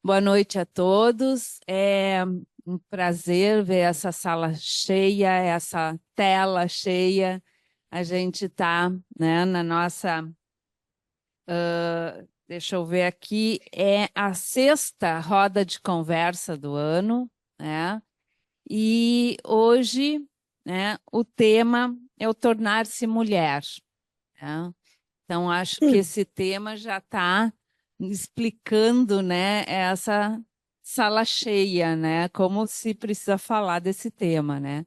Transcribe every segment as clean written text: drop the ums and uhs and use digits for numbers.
Boa noite a todos. É um prazer ver essa sala cheia, essa tela cheia. A gente está, né, na nossa. Deixa eu ver aqui, é a sexta roda de conversa do ano, né? E hoje, né, o tema é o tornar-se mulher, né? Então, acho que esse tema já está explicando, né, essa sala cheia, né, como se precisa falar desse tema, né.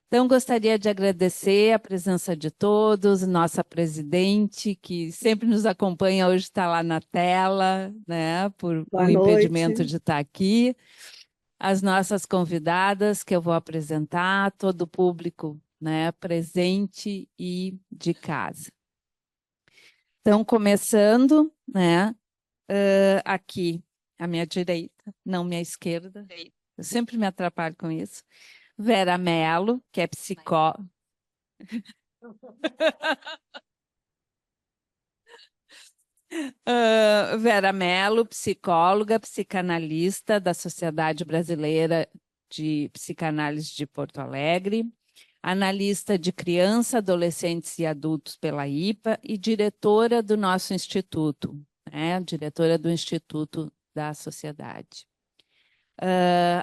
Então, gostaria de agradecer a presença de todos, nossa presidente, que sempre nos acompanha, hoje está lá na tela, né, por Boa um impedimento noite. de estar aqui, as nossas convidadas que eu vou apresentar, todo o público, né, presente e de casa. Então, começando, né, aqui, à minha direita, não minha esquerda, eu sempre me atrapalho com isso, Vera Mello, que é psicóloga. Vera Mello, psicóloga, psicanalista da Sociedade Brasileira de Psicanálise de Porto Alegre, analista de criança, adolescentes e adultos pela IPA e diretora do nosso instituto, né? Diretora do Instituto da Sociedade.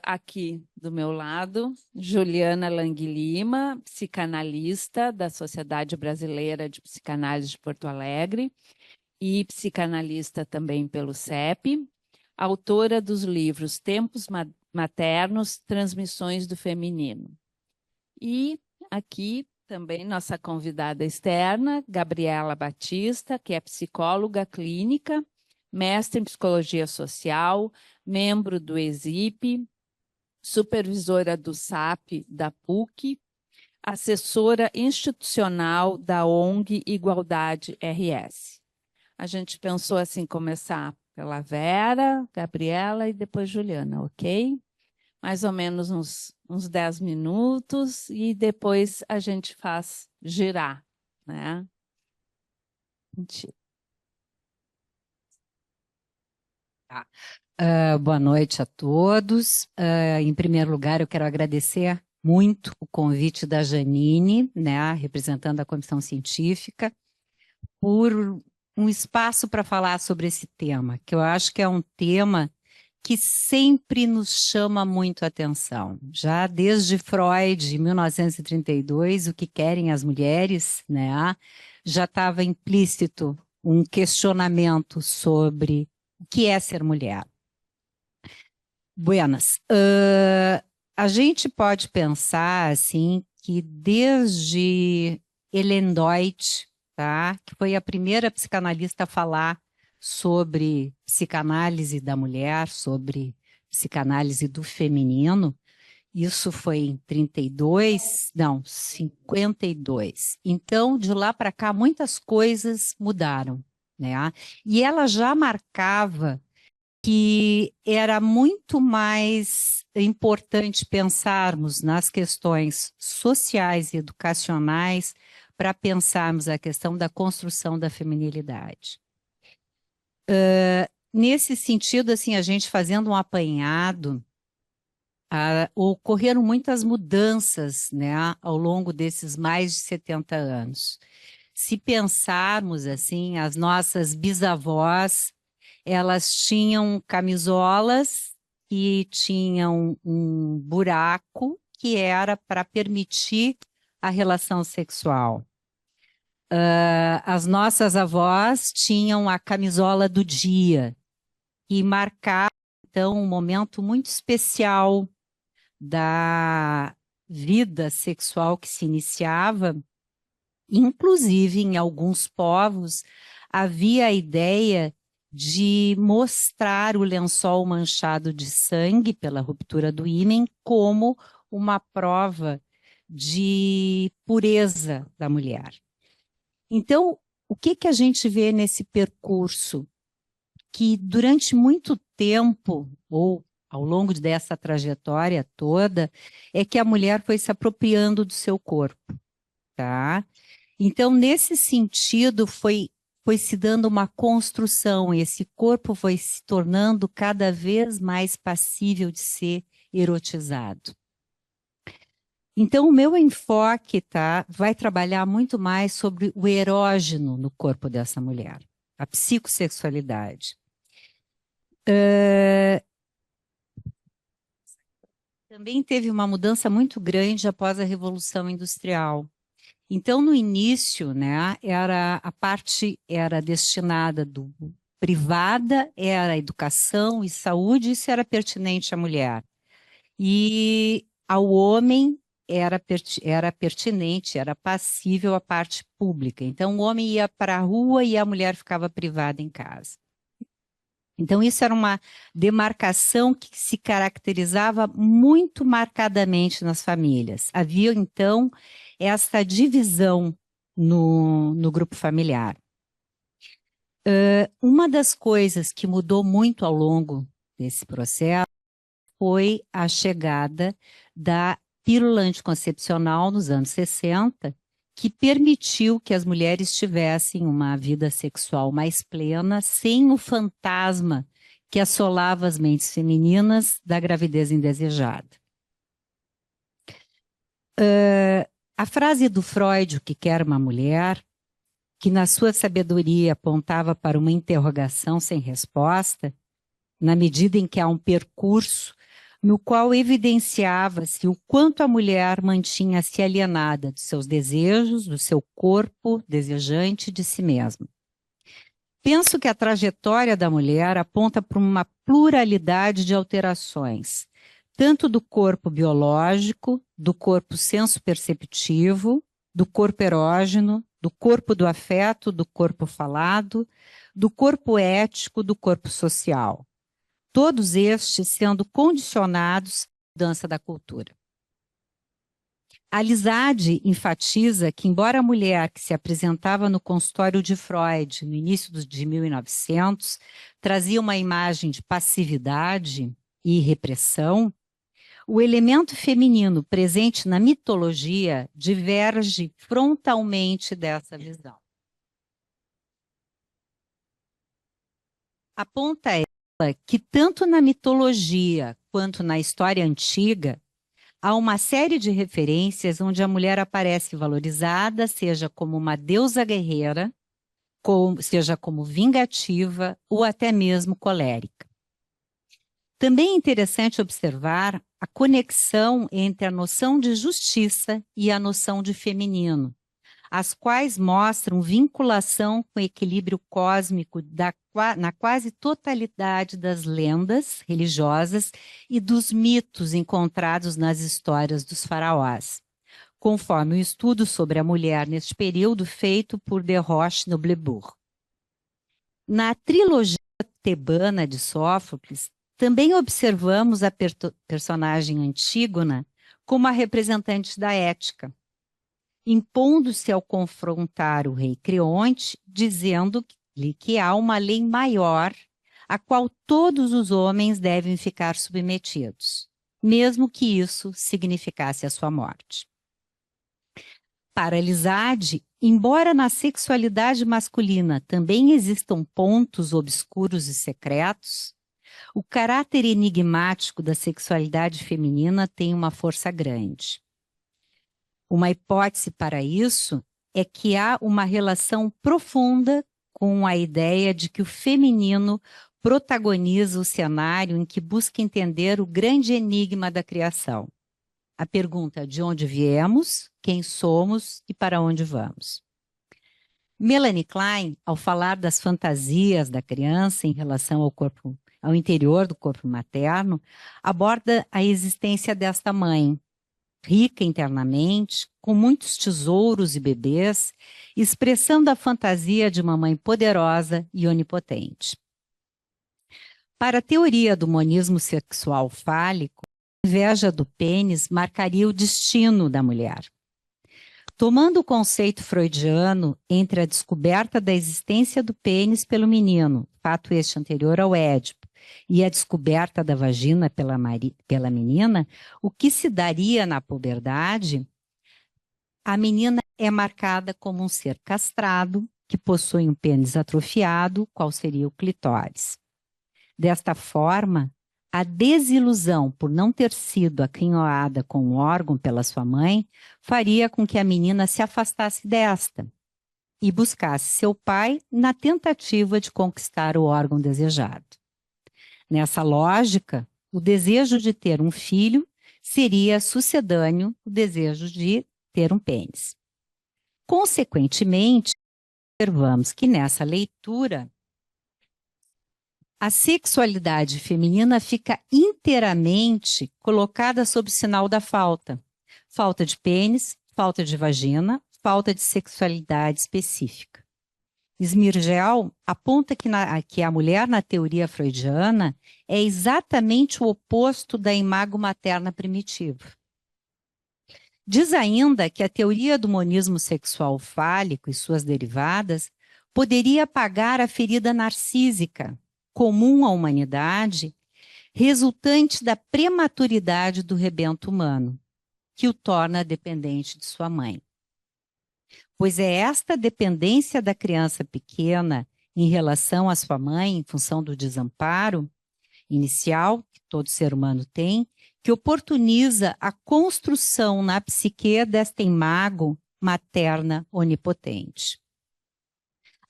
Aqui do meu lado, Juliana Lang Lima, psicanalista da Sociedade Brasileira de Psicanálise de Porto Alegre e psicanalista também pelo CEP, autora dos livros Tempos Maternos, Transmissões do Feminino. E aqui também nossa convidada externa, Gabriela Batista, que é psicóloga clínica, mestre em psicologia social, membro do ESIP, supervisora do SAP da PUC, assessora institucional da ONG Igualdade RS. A gente pensou assim, começar pela Vera, Gabriela e depois Juliana, ok? Mais ou menos uns 10 minutos e depois a gente faz girar, né? Mentira. Tá. Boa noite a todos. Em primeiro lugar, eu quero agradecer muito o convite da Janine, né, representando a comissão científica, por um espaço para falar sobre esse tema, que eu acho que é um tema que sempre nos chama muito a atenção. Já desde Freud, em 1932, O que querem as mulheres, né, já estava implícito um questionamento sobre o que é ser mulher. Buenas. A gente pode pensar assim que desde Ellen Deutsch, tá, que foi a primeira psicanalista a falar sobre psicanálise da mulher, sobre psicanálise do feminino, isso foi em 32, não, 52. Então, de lá para cá, muitas coisas mudaram, né? E ela já marcava que era muito mais importante pensarmos nas questões sociais e educacionais para pensarmos a questão da construção da feminilidade. Nesse sentido, assim, a gente fazendo um apanhado, ocorreram muitas mudanças, né, ao longo desses mais de 70 anos. Se pensarmos, assim, as nossas bisavós, elas tinham camisolas que tinham um buraco que era para permitir a relação sexual. As nossas avós tinham a camisola do dia, que marcava, então, um momento muito especial da vida sexual que se iniciava. Inclusive, em alguns povos, havia a ideia de mostrar o lençol manchado de sangue pela ruptura do ímen como uma prova de pureza da mulher. Então, o que que a gente vê nesse percurso? Que durante muito tempo, ou ao longo dessa trajetória toda, é que a mulher foi se apropriando do seu corpo, tá? Então, nesse sentido, foi foi se dando uma construção, esse corpo foi se tornando cada vez mais passível de ser erotizado. Então, o meu enfoque, tá, vai trabalhar muito mais sobre o erógeno no corpo dessa mulher, a psicossexualidade. Também teve uma mudança muito grande após a Revolução Industrial. Então, no início, né, a parte era destinada do privada, era educação e saúde, isso era pertinente à mulher. E ao homem era pertinente, era passível a parte pública. Então, o homem ia para a rua e a mulher ficava privada em casa. Então, isso era uma demarcação que se caracterizava muito marcadamente nas famílias. Havia, então, essa divisão no grupo familiar. Uma das coisas que mudou muito ao longo desse processo foi a chegada da pílula anticoncepcional nos anos 60, que permitiu que as mulheres tivessem uma vida sexual mais plena, sem o fantasma que assolava as mentes femininas da gravidez indesejada. A frase do Freud, o que quer uma mulher, que na sua sabedoria apontava para uma interrogação sem resposta, na medida em que há um percurso no qual evidenciava-se o quanto a mulher mantinha-se alienada dos seus desejos, do seu corpo desejante de si mesma. Penso que a trajetória da mulher aponta para uma pluralidade de alterações, tanto do corpo biológico, do corpo senso-perceptivo, do corpo erógeno, do corpo do afeto, do corpo falado, do corpo ético, do corpo social. Todos estes sendo condicionados à mudança da cultura. A Lizade enfatiza que, embora a mulher que se apresentava no consultório de Freud no início de 1900 trazia uma imagem de passividade e repressão, o elemento feminino presente na mitologia diverge frontalmente dessa visão. Aponta que tanto na mitologia quanto na história antiga, há uma série de referências onde a mulher aparece valorizada, seja como uma deusa guerreira, seja como vingativa ou até mesmo colérica. Também é interessante observar a conexão entre a noção de justiça e a noção de feminino, as quais mostram vinculação com o equilíbrio cósmico na quase totalidade das lendas religiosas e dos mitos encontrados nas histórias dos faraós, conforme o estudo sobre a mulher neste período feito por de Roche-Noblebourg. Na trilogia tebana de Sófocles, também observamos a personagem Antígona como a representante da ética, impondo-se ao confrontar o rei Creonte, dizendo-lhe que há uma lei maior a qual todos os homens devem ficar submetidos, mesmo que isso significasse a sua morte. Para Lizade, embora na sexualidade masculina também existam pontos obscuros e secretos, o caráter enigmático da sexualidade feminina tem uma força grande. Uma hipótese para isso é que há uma relação profunda com a ideia de que o feminino protagoniza o cenário em que busca entender o grande enigma da criação. A pergunta de onde viemos, quem somos e para onde vamos. Melanie Klein, ao falar das fantasias da criança em relação ao interior do corpo materno, aborda a existência desta mãe, rica internamente, com muitos tesouros e bebês, expressando a fantasia de uma mãe poderosa e onipotente. Para a teoria do monismo sexual fálico, a inveja do pênis marcaria o destino da mulher. Tomando o conceito freudiano entre a descoberta da existência do pênis pelo menino, fato este anterior ao Édipo, e a descoberta da vagina pela menina, o que se daria na puberdade, a menina é marcada como um ser castrado, que possuem um pênis atrofiado, qual seria o clitóris. Desta forma, a desilusão por não ter sido aquinhoada com o órgão pela sua mãe faria com que a menina se afastasse desta e buscasse seu pai na tentativa de conquistar o órgão desejado. Nessa lógica, o desejo de ter um filho seria sucedâneo ao desejo de ter um pênis. Consequentemente, observamos que nessa leitura a sexualidade feminina fica inteiramente colocada sob o sinal da falta. Falta de pênis, falta de vagina, falta de sexualidade específica. Smirgel aponta que a mulher na teoria freudiana é exatamente o oposto da imago materna primitiva. Diz ainda que a teoria do monismo sexual fálico e suas derivadas poderia apagar a ferida narcísica comum à humanidade, resultante da prematuridade do rebento humano, que o torna dependente de sua mãe. Pois é esta dependência da criança pequena em relação à sua mãe, em função do desamparo inicial que todo ser humano tem, que oportuniza a construção na psique desta imago materna onipotente.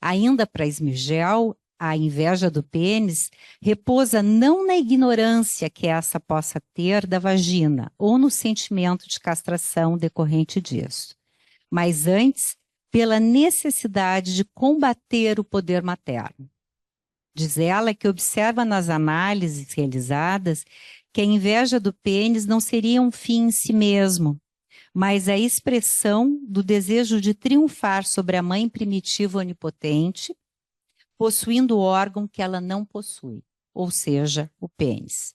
Ainda para Smirgel, a inveja do pênis repousa não na ignorância que essa possa ter da vagina ou no sentimento de castração decorrente disso, mas antes pela necessidade de combater o poder materno. Diz ela que observa nas análises realizadas que a inveja do pênis não seria um fim em si mesmo, mas a expressão do desejo de triunfar sobre a mãe primitiva onipotente, possuindo o órgão que ela não possui, ou seja, o pênis.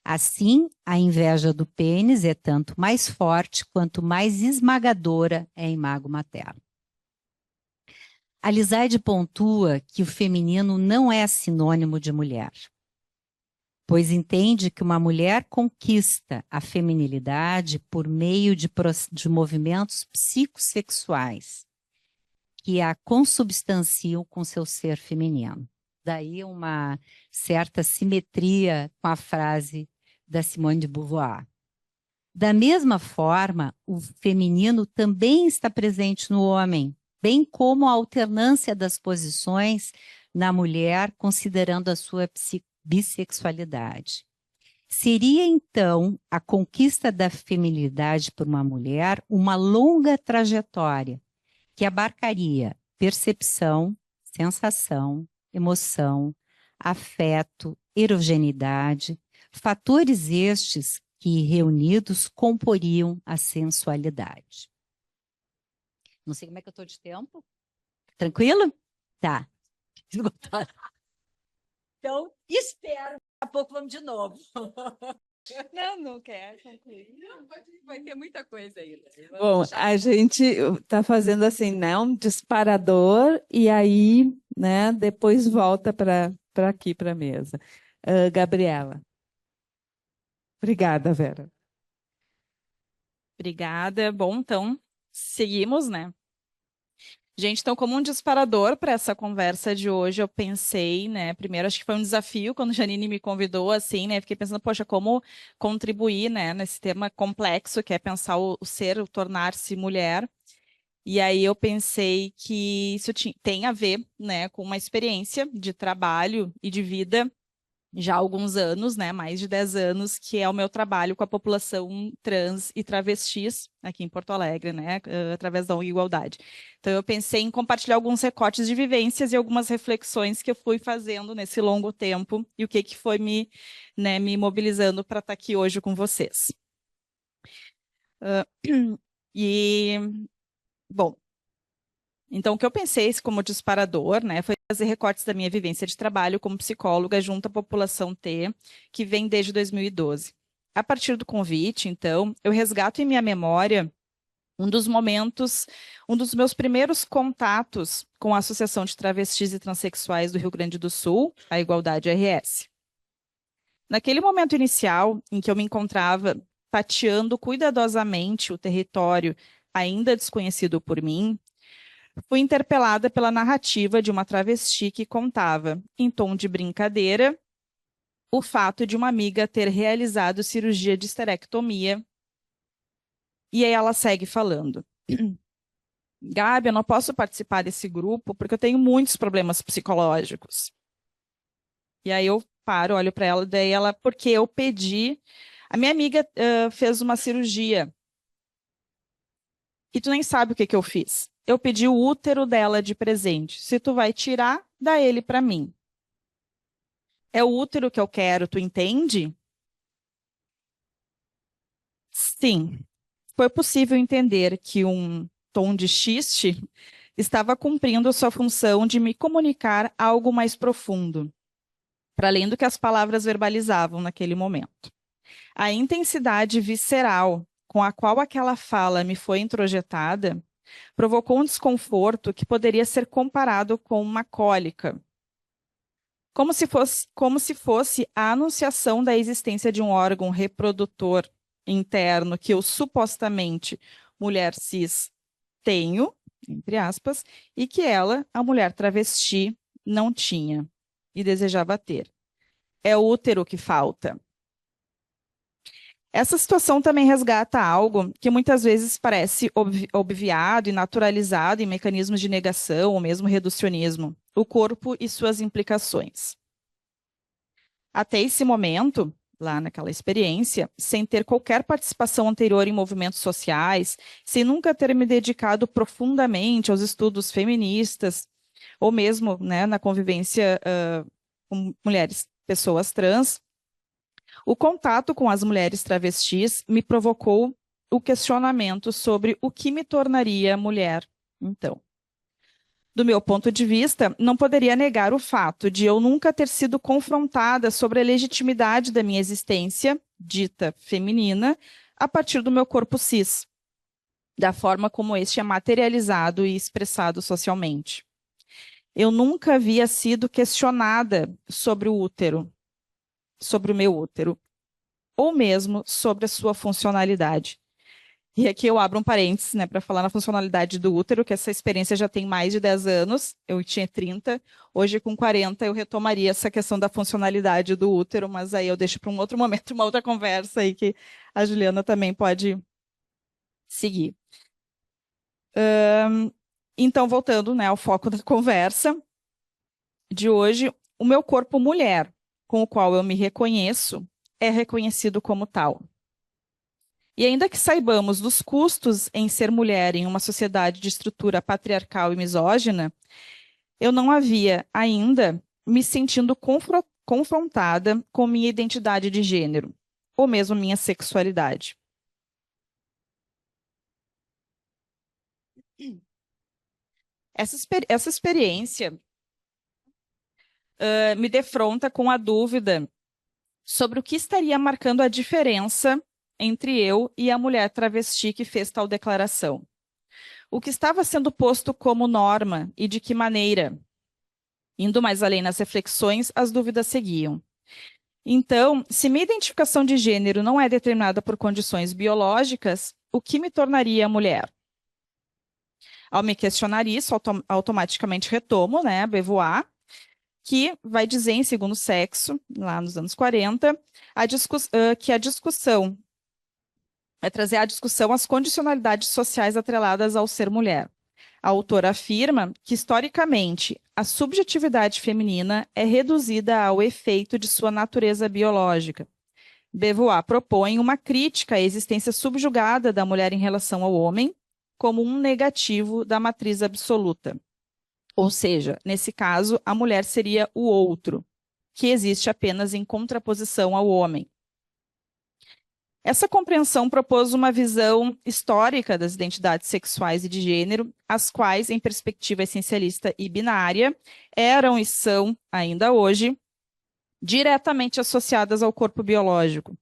Assim, a inveja do pênis é tanto mais forte quanto mais esmagadora é a imago materna. A Lizaide pontua que o feminino não é sinônimo de mulher, pois entende que uma mulher conquista a feminilidade por meio de movimentos psicossexuais, que a consubstanciam com seu ser feminino. Daí uma certa simetria com a frase da Simone de Beauvoir. Da mesma forma, o feminino também está presente no homem, bem como a alternância das posições na mulher, considerando a sua bissexualidade. Seria, então, a conquista da feminilidade por uma mulher uma longa trajetória que abarcaria percepção, sensação, emoção, afeto, erogenidade, fatores estes que, reunidos, comporiam a sensualidade. Não sei como é que eu estou de tempo. Tranquilo? Tá. Esgotado. Então, espero. Daqui a pouco vamos de novo. Não quero. Vai ter muita coisa aí. Bom, a gente está fazendo assim, né, um disparador e aí, né, depois volta para aqui, para a mesa. Gabriela. Obrigada, Vera. Obrigada. Bom, então, seguimos, né? Gente, então, como um disparador para essa conversa de hoje, eu pensei, né? Primeiro, acho que foi um desafio quando a Janine me convidou, assim, né? Fiquei pensando, poxa, como contribuir, né, nesse tema complexo que é pensar o ser, o tornar-se mulher. E aí eu pensei que isso tem a ver, né, com uma experiência de trabalho e de vida já há alguns anos, né, mais de 10 anos, que é o meu trabalho com a população trans e travestis aqui em Porto Alegre, né, através da igualdade. Então eu pensei em compartilhar alguns recortes de vivências e algumas reflexões que eu fui fazendo nesse longo tempo e o que foi me mobilizando para estar aqui hoje com vocês. Bom, então o que eu pensei como disparador, né, foi fazer recortes da minha vivência de trabalho como psicóloga junto à população T, que vem desde 2012. A partir do convite, então, eu resgato em minha memória um dos meus primeiros contatos com a Associação de Travestis e Transsexuais do Rio Grande do Sul, a Igualdade RS. Naquele momento inicial, em que eu me encontrava tateando cuidadosamente o território ainda desconhecido por mim, fui interpelada pela narrativa de uma travesti que contava, em tom de brincadeira, o fato de uma amiga ter realizado cirurgia de esterectomia. E aí ela segue falando. Gabi, eu não posso participar desse grupo porque eu tenho muitos problemas psicológicos. E aí eu paro, olho para ela, daí ela, porque eu pedi. A minha amiga fez uma cirurgia. E tu nem sabe o que que eu fiz. Eu pedi o útero dela de presente. Se tu vai tirar, dá ele para mim. É o útero que eu quero, tu entende? Sim. Foi possível entender que um tom de xiste estava cumprindo a sua função de me comunicar algo mais profundo, para além do que as palavras verbalizavam naquele momento. A intensidade visceral com a qual aquela fala me foi introjetada provocou um desconforto que poderia ser comparado com uma cólica, como se fosse a anunciação da existência de um órgão reprodutor interno que eu supostamente, mulher cis, tenho, entre aspas, e que ela, a mulher travesti, não tinha e desejava ter. É o útero que falta. Essa situação também resgata algo que muitas vezes parece obviado e naturalizado em mecanismos de negação ou mesmo reducionismo, o corpo e suas implicações. Até esse momento, lá naquela experiência, sem ter qualquer participação anterior em movimentos sociais, sem nunca ter me dedicado profundamente aos estudos feministas, ou mesmo, né, na convivência com mulheres, pessoas trans, o contato com as mulheres travestis me provocou o questionamento sobre o que me tornaria mulher, então. Do meu ponto de vista, não poderia negar o fato de eu nunca ter sido confrontada sobre a legitimidade da minha existência, dita feminina, a partir do meu corpo cis, da forma como este é materializado e expressado socialmente. Eu nunca havia sido questionada sobre o útero, sobre o meu útero, ou mesmo sobre a sua funcionalidade. E aqui eu abro um parênteses, né, para falar na funcionalidade do útero, que essa experiência já tem mais de 10 anos, eu tinha 30, hoje com 40 eu retomaria essa questão da funcionalidade do útero, mas aí eu deixo para um outro momento, uma outra conversa aí que a Juliana também pode seguir. Então, voltando, né, ao foco da conversa de hoje, o meu corpo mulher, com o qual eu me reconheço, é reconhecido como tal. E ainda que saibamos dos custos em ser mulher em uma sociedade de estrutura patriarcal e misógina, eu não havia ainda me sentindo confrontada com minha identidade de gênero, ou mesmo minha sexualidade. Essa experiência me defronta com a dúvida sobre o que estaria marcando a diferença entre eu e a mulher travesti que fez tal declaração. O que estava sendo posto como norma e de que maneira? Indo mais além nas reflexões, as dúvidas seguiam. Então, se minha identificação de gênero não é determinada por condições biológicas, o que me tornaria mulher? Ao me questionar isso, automaticamente retomo, né, a Beauvoir, que vai dizer em Segundo Sexo, lá nos anos 40, que a discussão vai trazer à discussão as condicionalidades sociais atreladas ao ser mulher. A autora afirma que, historicamente, a subjetividade feminina é reduzida ao efeito de sua natureza biológica. Beauvoir propõe uma crítica à existência subjugada da mulher em relação ao homem, como um negativo da matriz absoluta. Ou seja, nesse caso, a mulher seria o outro, que existe apenas em contraposição ao homem. Essa compreensão propôs uma visão histórica das identidades sexuais e de gênero, as quais, em perspectiva essencialista e binária, eram e são, ainda hoje, diretamente associadas ao corpo biológico.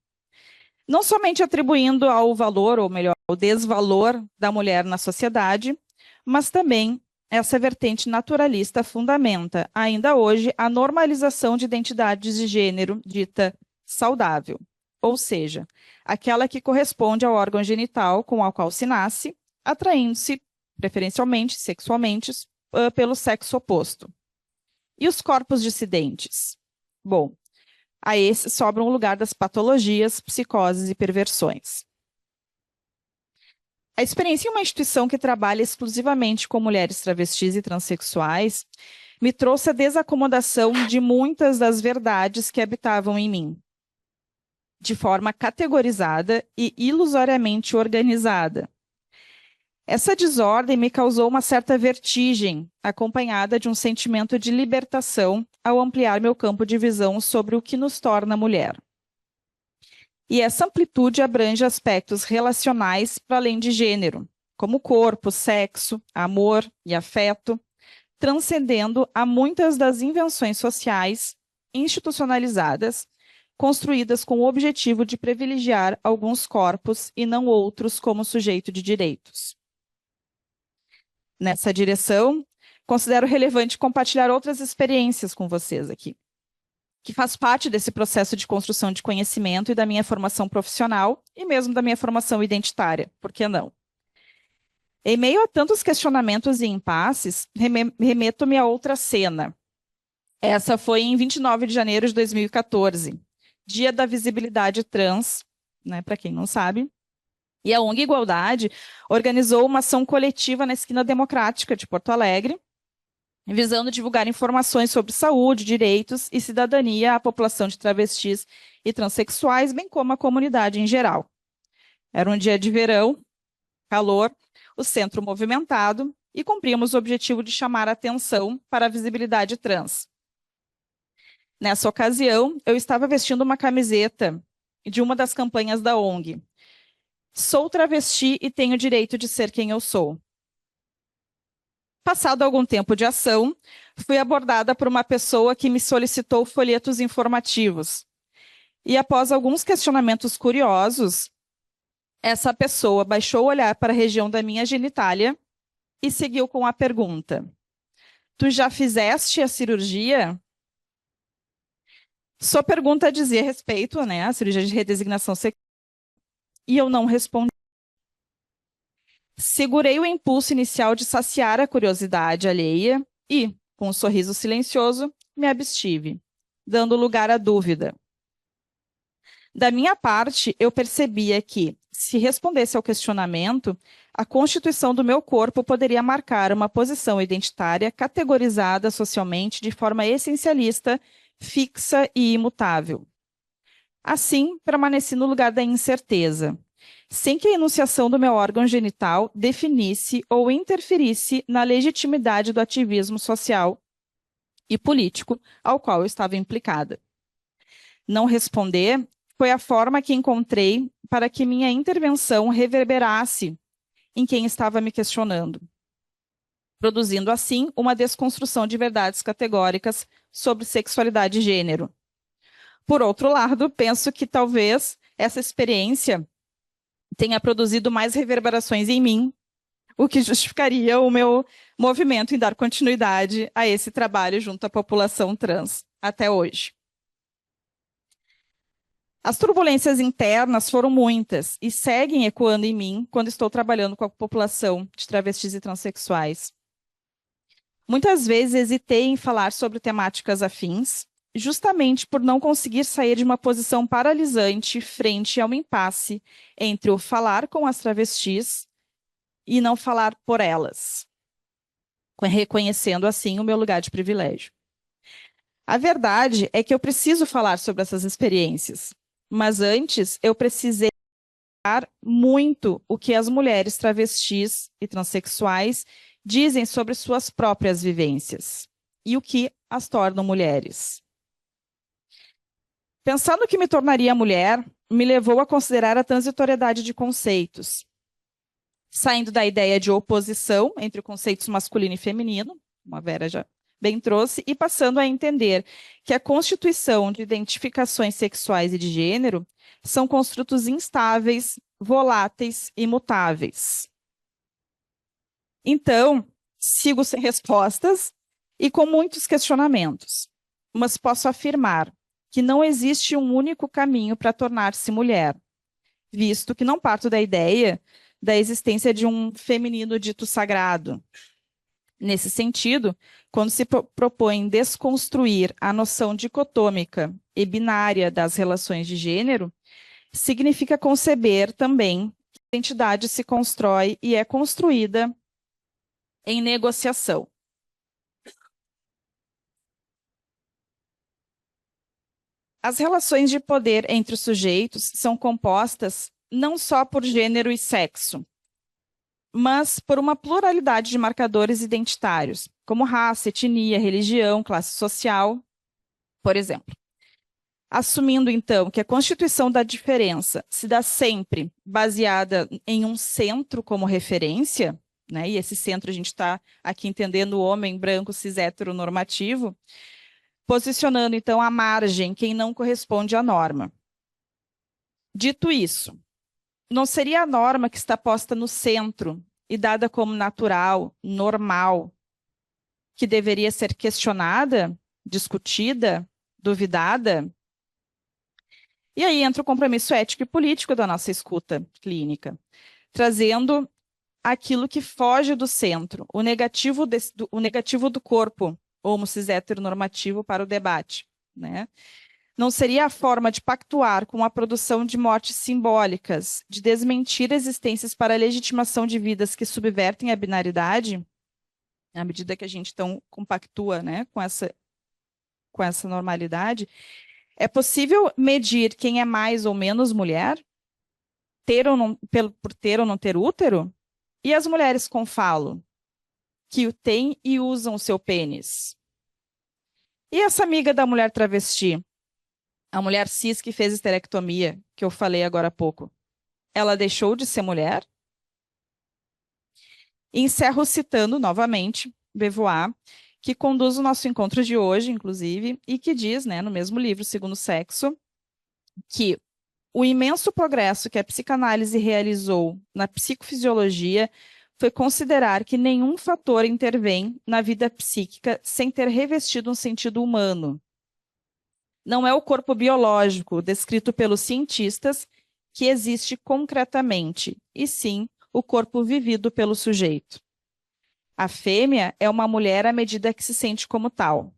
Não somente atribuindo ao valor, ou melhor, ao desvalor da mulher na sociedade, mas também essa vertente naturalista fundamenta, ainda hoje, a normalização de identidades de gênero dita saudável, ou seja, aquela que corresponde ao órgão genital com o qual se nasce, atraindo-se preferencialmente, sexualmente, pelo sexo oposto. E os corpos dissidentes? Bom, a esses sobra um lugar das patologias, psicoses e perversões. A experiência em uma instituição que trabalha exclusivamente com mulheres travestis e transexuais me trouxe a desacomodação de muitas das verdades que habitavam em mim, de forma categorizada e ilusoriamente organizada. Essa desordem me causou uma certa vertigem, acompanhada de um sentimento de libertação ao ampliar meu campo de visão sobre o que nos torna mulher. E essa amplitude abrange aspectos relacionais para além de gênero, como corpo, sexo, amor e afeto, transcendendo a muitas das invenções sociais institucionalizadas, construídas com o objetivo de privilegiar alguns corpos e não outros como sujeito de direitos. Nessa direção, considero relevante compartilhar outras experiências com vocês aqui, que faz parte desse processo de construção de conhecimento e da minha formação profissional e mesmo da minha formação identitária, por que não? Em meio a tantos questionamentos e impasses, remeto-me a outra cena. Essa foi em 29 de janeiro de 2014, Dia da Visibilidade Trans, né, para quem não sabe. E a ONG Igualdade organizou uma ação coletiva na Esquina Democrática de Porto Alegre, visando divulgar informações sobre saúde, direitos e cidadania à população de travestis e transexuais, bem como à comunidade em geral. Era um dia de verão, calor, o centro movimentado, e cumprimos o objetivo de chamar a atenção para a visibilidade trans. Nessa ocasião, eu estava vestindo uma camiseta de uma das campanhas da ONG. Sou travesti e tenho o direito de ser quem eu sou. Passado algum tempo de ação, fui abordada por uma pessoa que me solicitou folhetos informativos. E após alguns questionamentos curiosos, essa pessoa baixou o olhar para a região da minha genitália e seguiu com a pergunta: "Tu já fizeste a cirurgia?" Sua pergunta dizia respeito, né, à cirurgia de redesignação sexual, e eu não respondi. Segurei o impulso inicial de saciar a curiosidade alheia e, com um sorriso silencioso, me abstive, dando lugar à dúvida. Da minha parte, eu percebia que, se respondesse ao questionamento, a constituição do meu corpo poderia marcar uma posição identitária categorizada socialmente de forma essencialista, fixa e imutável. Assim, permaneci no lugar da incerteza, sem que a enunciação do meu órgão genital definisse ou interferisse na legitimidade do ativismo social e político ao qual eu estava implicada. Não responder foi a forma que encontrei para que minha intervenção reverberasse em quem estava me questionando, produzindo assim uma desconstrução de verdades categóricas sobre sexualidade e gênero. Por outro lado, penso que talvez essa experiência tenha produzido mais reverberações em mim, o que justificaria o meu movimento em dar continuidade a esse trabalho junto à população trans até hoje. As turbulências internas foram muitas e seguem ecoando em mim quando estou trabalhando com a população de travestis e transexuais. Muitas vezes hesitei em falar sobre temáticas afins, justamente por não conseguir sair de uma posição paralisante frente ao impasse entre o falar com as travestis e não falar por elas, reconhecendo assim o meu lugar de privilégio. A verdade é que eu preciso falar sobre essas experiências, mas antes eu precisei falar muito o que as mulheres travestis e transexuais dizem sobre suas próprias vivências e o que as tornam mulheres. Pensar no que me tornaria mulher me levou a considerar a transitoriedade de conceitos, saindo da ideia de oposição entre conceitos masculino e feminino, como a Vera já bem trouxe, e passando a entender que a constituição de identificações sexuais e de gênero são construtos instáveis, voláteis e mutáveis. Então, sigo sem respostas e com muitos questionamentos, mas posso afirmar que não existe um único caminho para tornar-se mulher, visto que não parto da ideia da existência de um feminino dito sagrado. Nesse sentido, quando se propõe desconstruir a noção dicotômica e binária das relações de gênero, significa conceber também que a identidade se constrói e é construída em negociação. As relações de poder entre os sujeitos são compostas não só por gênero e sexo, mas por uma pluralidade de marcadores identitários, como raça, etnia, religião, classe social, por exemplo. Assumindo, então, que a constituição da diferença se dá sempre baseada em um centro como referência, né? E esse centro a gente está aqui entendendo o homem branco cis heteronormativo, posicionando, então, à margem quem não corresponde à norma. Dito isso, não seria a norma que está posta no centro e dada como natural, normal, que deveria ser questionada, discutida, duvidada? E aí entra o compromisso ético e político da nossa escuta clínica, trazendo aquilo que foge do centro, o negativo do corpo homo cis heteronormativo para o debate, né? Não seria a forma de pactuar com a produção de mortes simbólicas, de desmentir existências para a legitimação de vidas que subvertem a binaridade, à medida que a gente então compactua, né, com essa normalidade? É possível medir quem é mais ou menos mulher? Por ter ou não ter útero? E as mulheres com falo, que o têm e usam o seu pênis? E essa amiga da mulher travesti, a mulher cis que fez esterectomia, que eu falei agora há pouco, ela deixou de ser mulher? E encerro citando novamente Beauvoir, que conduz o nosso encontro de hoje, inclusive, e que diz, né, no mesmo livro, Segundo Sexo, que o imenso progresso que a psicanálise realizou na psicofisiologia foi considerar que nenhum fator intervém na vida psíquica sem ter revestido um sentido humano. Não é o corpo biológico, descrito pelos cientistas, que existe concretamente, e sim o corpo vivido pelo sujeito. A fêmea é uma mulher à medida que se sente como tal.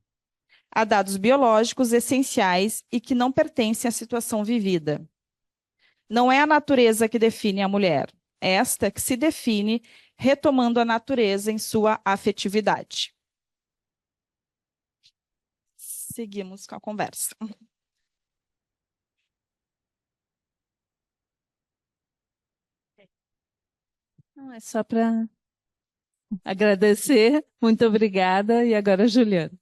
Há dados biológicos essenciais e que não pertencem à situação vivida. Não é a natureza que define a mulher, é esta que se define retomando a natureza em sua afetividade. Seguimos com a conversa. Não, é só para agradecer. Muito obrigada. E agora, Juliana.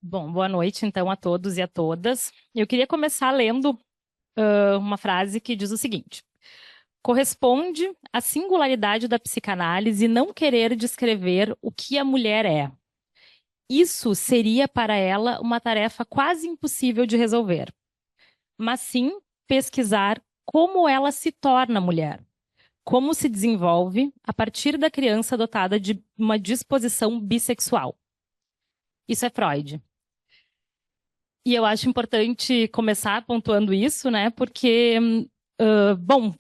Bom, boa noite, então, a todos e a todas. Eu queria começar lendo uma frase que diz o seguinte: corresponde à singularidade da psicanálise não querer descrever o que a mulher é. Isso seria para ela uma tarefa quase impossível de resolver, mas sim pesquisar como ela se torna mulher, como se desenvolve a partir da criança dotada de uma disposição bissexual. Isso é Freud. E eu acho importante começar pontuando isso, né? Porque, bom,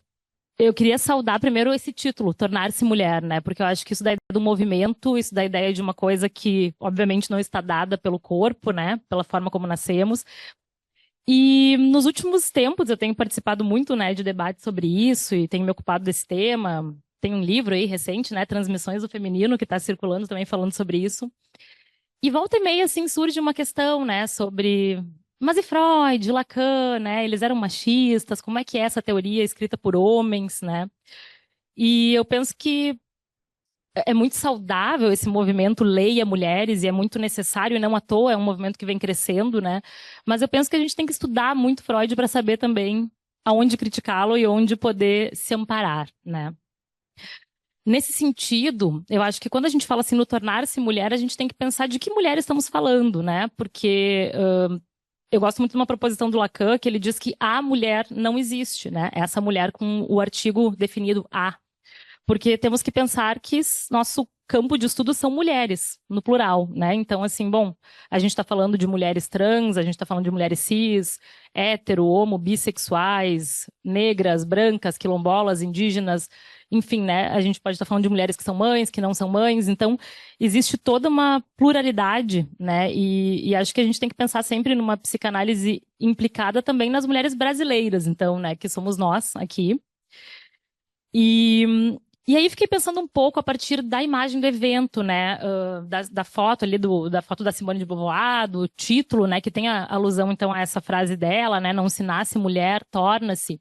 eu queria saudar primeiro esse título, Tornar-se Mulher, né? Porque eu acho que isso dá a ideia do movimento, isso dá a ideia de uma coisa que, obviamente, não está dada pelo corpo, né? Pela forma como nascemos. E nos últimos tempos eu tenho participado muito, né, de debates sobre isso e tenho me ocupado desse tema. Tem um livro aí recente, né, Transmissões do Feminino, que está circulando também falando sobre isso. E volta e meia, assim, surge uma questão, né, sobre... Mas e Freud, Lacan, né, eles eram machistas, como é que é essa teoria escrita por homens, né? E eu penso que é muito saudável esse movimento Leia Mulheres, e é muito necessário, e não à toa, é um movimento que vem crescendo, né? Mas eu penso que a gente tem que estudar muito Freud para saber também aonde criticá-lo e onde poder se amparar, né? Nesse sentido, eu acho que quando a gente fala assim no tornar-se mulher, a gente tem que pensar de que mulher estamos falando, né? Porque eu gosto muito de uma proposição do Lacan, que ele diz que a mulher não existe, né? Essa mulher com o artigo definido a. Porque temos que pensar que nosso campo de estudo são mulheres, no plural, né? Então, assim, bom, a gente está falando de mulheres trans, a gente está falando de mulheres cis, hétero, homo, bissexuais, negras, brancas, quilombolas, indígenas, enfim, né? A gente pode estar falando de mulheres que são mães, que não são mães, então existe toda uma pluralidade, né? E acho que a gente tem que pensar sempre numa psicanálise implicada também nas mulheres brasileiras, então, né? Que somos nós aqui. E aí fiquei pensando um pouco a partir da imagem do evento, né, da foto ali, da foto da Simone de Beauvoir, do título, né, que tem a alusão então a essa frase dela, né, não se nasce mulher, torna-se,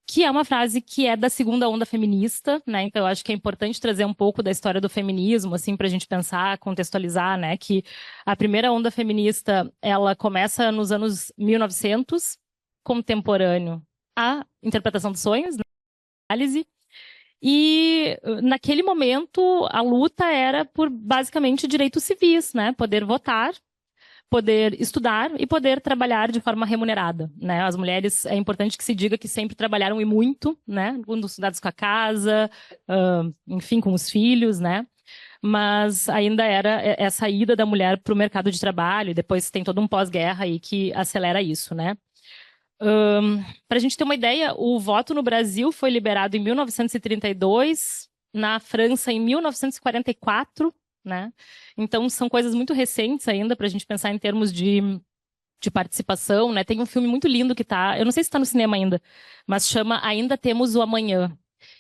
que é uma frase que é da segunda onda feminista, né, então eu acho que é importante trazer um pouco da história do feminismo, assim, para a gente pensar, contextualizar, né, que a primeira onda feminista, ela começa nos anos 1900, contemporâneo à interpretação dos sonhos, né, análise. E naquele momento a luta era por basicamente direitos civis, né? Poder votar, poder estudar e poder trabalhar de forma remunerada, né? As mulheres, é importante que se diga que sempre trabalharam e muito, né? Cuidados com a casa, enfim, com os filhos, né? Mas ainda era essa ida da mulher para o mercado de trabalho, e depois tem todo um pós-guerra aí que acelera isso, né? Para a gente ter uma ideia, o voto no Brasil foi liberado em 1932, na França em 1944, né? Então são coisas muito recentes ainda para a gente pensar em termos de participação, né? Tem um filme muito lindo que tá, eu não sei se está no cinema ainda, mas chama Ainda Temos o Amanhã.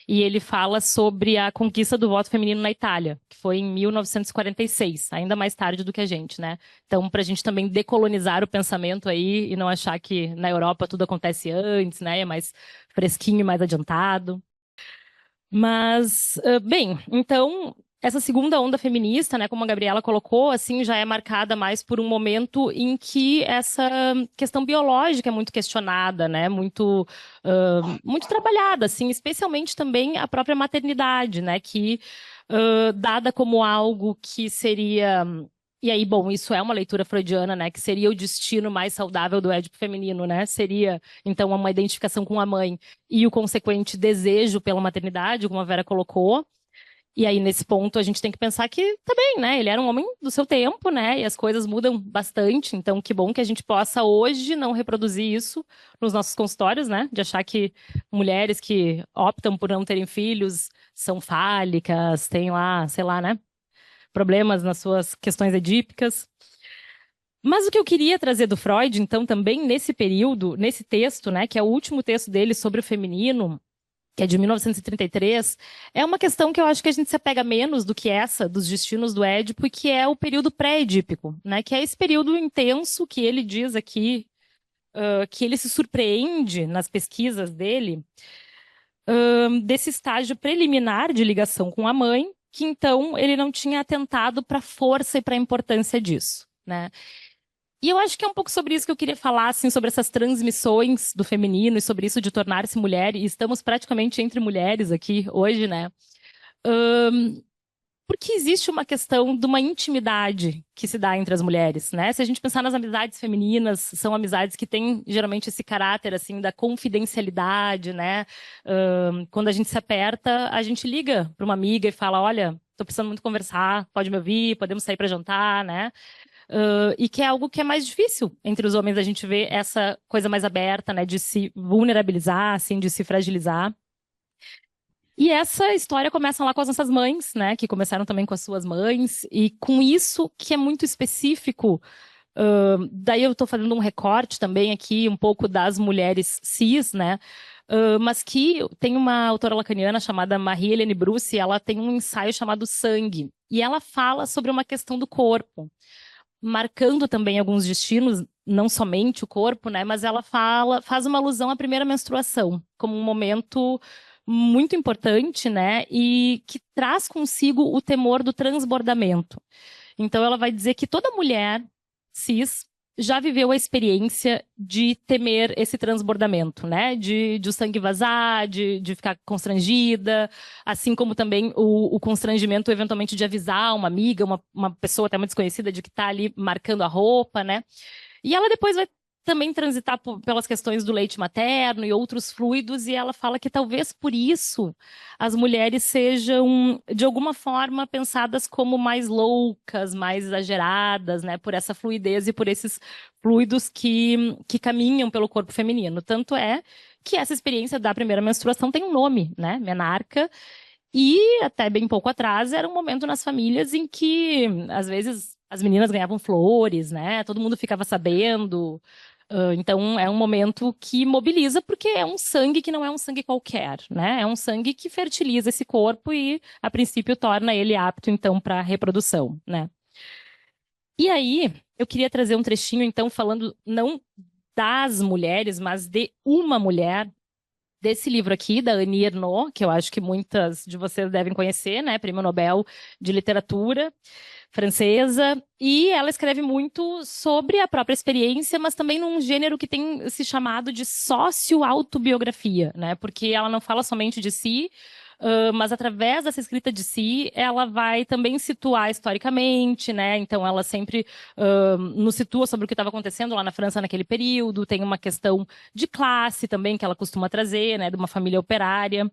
E ele fala sobre a conquista do voto feminino na Itália, que foi em 1946, ainda mais tarde do que a gente, né? Então, para a gente também decolonizar o pensamento aí e não achar que na Europa tudo acontece antes, né? É mais fresquinho e mais adiantado. Mas, bem, então, essa segunda onda feminista, né, como a Gabriela colocou, assim, já é marcada mais por um momento em que essa questão biológica é muito questionada, né, muito trabalhada, assim, especialmente também a própria maternidade, né, que dada como algo que seria... E aí, bom, isso é uma leitura freudiana, né, que seria o destino mais saudável do Édipo feminino, né, seria, então, uma identificação com a mãe e o consequente desejo pela maternidade, como a Vera colocou. E aí, nesse ponto, a gente tem que pensar que também, né, ele era um homem do seu tempo, né, e as coisas mudam bastante, então que bom que a gente possa hoje não reproduzir isso nos nossos consultórios, né, de achar que mulheres que optam por não terem filhos são fálicas, têm lá, sei lá, né, problemas nas suas questões edípicas. Mas o que eu queria trazer do Freud, então, também nesse período, nesse texto, né, que é o último texto dele sobre o feminino, que é de 1933, é uma questão que eu acho que a gente se apega menos do que essa, dos destinos do Édipo, e que é o período pré-edípico, né, que é esse período intenso que ele diz aqui, que ele se surpreende nas pesquisas dele, desse estágio preliminar de ligação com a mãe, que então ele não tinha atentado para a força e para a importância disso, né? E eu acho que é um pouco sobre isso que eu queria falar, assim, sobre essas transmissões do feminino e sobre isso de tornar-se mulher, e estamos praticamente entre mulheres aqui hoje, né? Porque existe uma questão de uma intimidade que se dá entre as mulheres, né? Se a gente pensar nas amizades femininas, são amizades que têm geralmente esse caráter, assim, da confidencialidade, né? Quando a gente se aperta, a gente liga para uma amiga e fala, olha, tô precisando muito conversar, pode me ouvir, podemos sair para jantar, né? E que é algo que é mais difícil entre os homens, a gente vê essa coisa mais aberta, né? De se vulnerabilizar, assim, de se fragilizar. E essa história começa lá com as nossas mães, né? Que começaram também com as suas mães. E com isso que é muito específico. Daí eu estou fazendo um recorte também aqui, um pouco das mulheres cis, né? Mas que tem uma autora lacaniana chamada Marie-Hélène Bruce, ela tem um ensaio chamado Sangue. E ela fala sobre uma questão do corpo, marcando também alguns destinos, não somente o corpo, né? Mas ela faz uma alusão à primeira menstruação, como um momento muito importante, né? E que traz consigo o temor do transbordamento. Então ela vai dizer que toda mulher cis já viveu a experiência de temer esse transbordamento, né? De o sangue vazar, de ficar constrangida, assim como também o constrangimento, eventualmente, de avisar uma amiga, uma pessoa até muito desconhecida, de que está ali marcando a roupa, né? E ela depois vai também transitar pelas questões do leite materno e outros fluidos, e ela fala que talvez por isso as mulheres sejam, de alguma forma, pensadas como mais loucas, mais exageradas, né, por essa fluidez e por esses fluidos que caminham pelo corpo feminino. Tanto é que essa experiência da primeira menstruação tem um nome, né, menarca, e até bem pouco atrás era um momento nas famílias em que, às vezes, as meninas ganhavam flores, né, todo mundo ficava sabendo. Então, é um momento que mobiliza, porque é um sangue que não é um sangue qualquer, né? É um sangue que fertiliza esse corpo e, a princípio, torna ele apto, então, para reprodução, né? E aí, eu queria trazer um trechinho, então, falando não das mulheres, mas de uma mulher, desse livro aqui, da Annie Ernaux, que eu acho que muitas de vocês devem conhecer, né? Prêmio Nobel de Literatura francesa, e ela escreve muito sobre a própria experiência, mas também num gênero que tem se chamado de sócio-autobiografia, né? Porque ela não fala somente de si, mas através dessa escrita de si, ela vai também situar historicamente, né? Então ela sempre nos situa sobre o que estava acontecendo lá na França naquele período, tem uma questão de classe também que ela costuma trazer, né? De uma família operária.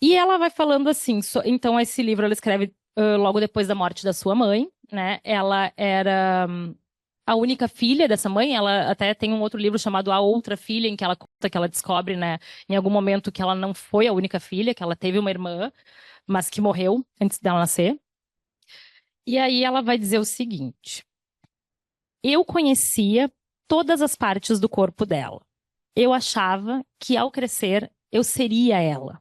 E ela vai falando assim, então esse livro ela escreve logo depois da morte da sua mãe, né? Ela era a única filha dessa mãe. Ela até tem um outro livro chamado A Outra Filha, em que ela conta que ela descobre, né, em algum momento que ela não foi a única filha, que ela teve uma irmã, mas que morreu antes dela nascer. E aí ela vai dizer o seguinte: eu conhecia todas as partes do corpo dela. Eu achava que ao crescer eu seria ela.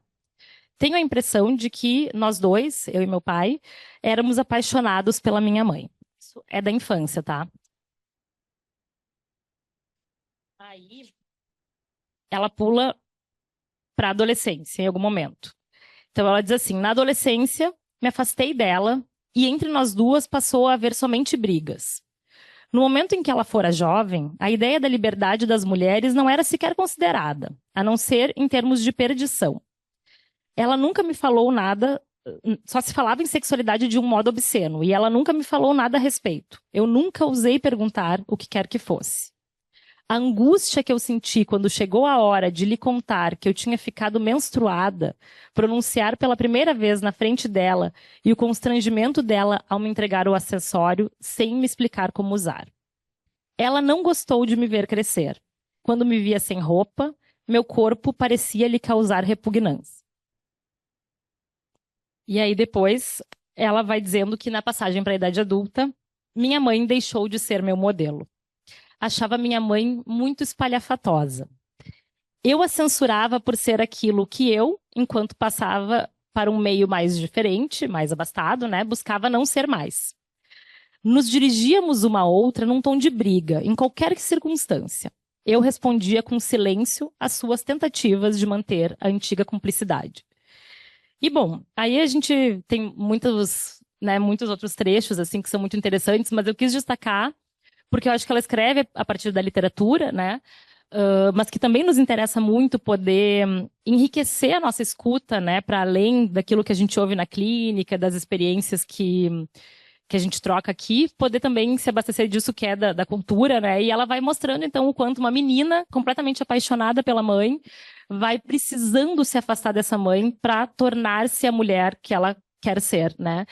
Tenho a impressão de que nós dois, eu e meu pai, éramos apaixonados pela minha mãe. Isso é da infância, tá? Aí, ela pula para a adolescência, em algum momento. Então, ela diz assim: na adolescência, me afastei dela e entre nós duas passou a haver somente brigas. No momento em que ela fora jovem, a ideia da liberdade das mulheres não era sequer considerada, a não ser em termos de perdição. Ela nunca me falou nada, só se falava em sexualidade de um modo obsceno, e ela nunca me falou nada a respeito. Eu nunca ousei perguntar o que quer que fosse. A angústia que eu senti quando chegou a hora de lhe contar que eu tinha ficado menstruada, pronunciar pela primeira vez na frente dela e o constrangimento dela ao me entregar o acessório sem me explicar como usar. Ela não gostou de me ver crescer. Quando me via sem roupa, meu corpo parecia lhe causar repugnância. E aí depois ela vai dizendo que na passagem para a idade adulta, minha mãe deixou de ser meu modelo. Achava minha mãe muito espalhafatosa. Eu a censurava por ser aquilo que eu, enquanto passava para um meio mais diferente, mais abastado, né, buscava não ser mais. Nos dirigíamos uma a outra num tom de briga, em qualquer circunstância. Eu respondia com silêncio às suas tentativas de manter a antiga cumplicidade. E, bom, aí a gente tem muitos outros trechos, assim, que são muito interessantes, mas eu quis destacar, porque eu acho que ela escreve a partir da literatura, né? Mas que também nos interessa muito poder enriquecer a nossa escuta, né? Para além daquilo que a gente ouve na clínica, das experiências que a gente troca aqui, poder também se abastecer disso que é da cultura, né? E ela vai mostrando, então, o quanto uma menina completamente apaixonada pela mãe vai precisando se afastar dessa mãe para tornar-se a mulher que ela quer ser, né?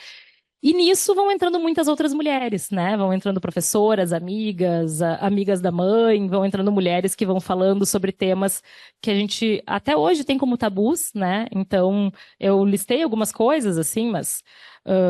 E nisso vão entrando muitas outras mulheres, né? Vão entrando professoras, amigas, amigas da mãe, vão entrando mulheres que vão falando sobre temas que a gente até hoje tem como tabus, né? Então, eu listei algumas coisas, assim, mas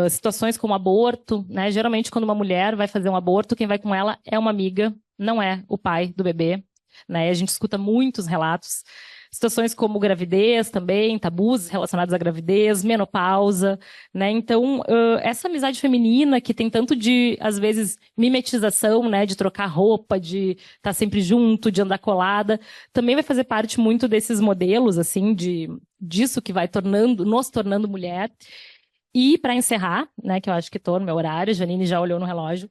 situações como aborto, né? Geralmente, quando uma mulher vai fazer um aborto, quem vai com ela é uma amiga, não é o pai do bebê, né? E a gente escuta muitos relatos. Situações como gravidez também, tabus relacionados à gravidez, menopausa, né? Então, essa amizade feminina que tem tanto de, às vezes, mimetização, né? De trocar roupa, de estar sempre junto, de andar colada, também vai fazer parte muito desses modelos, assim, disso que vai nos tornando mulher. E, para encerrar, né? Que eu acho que estou no meu horário, Janine já olhou no relógio.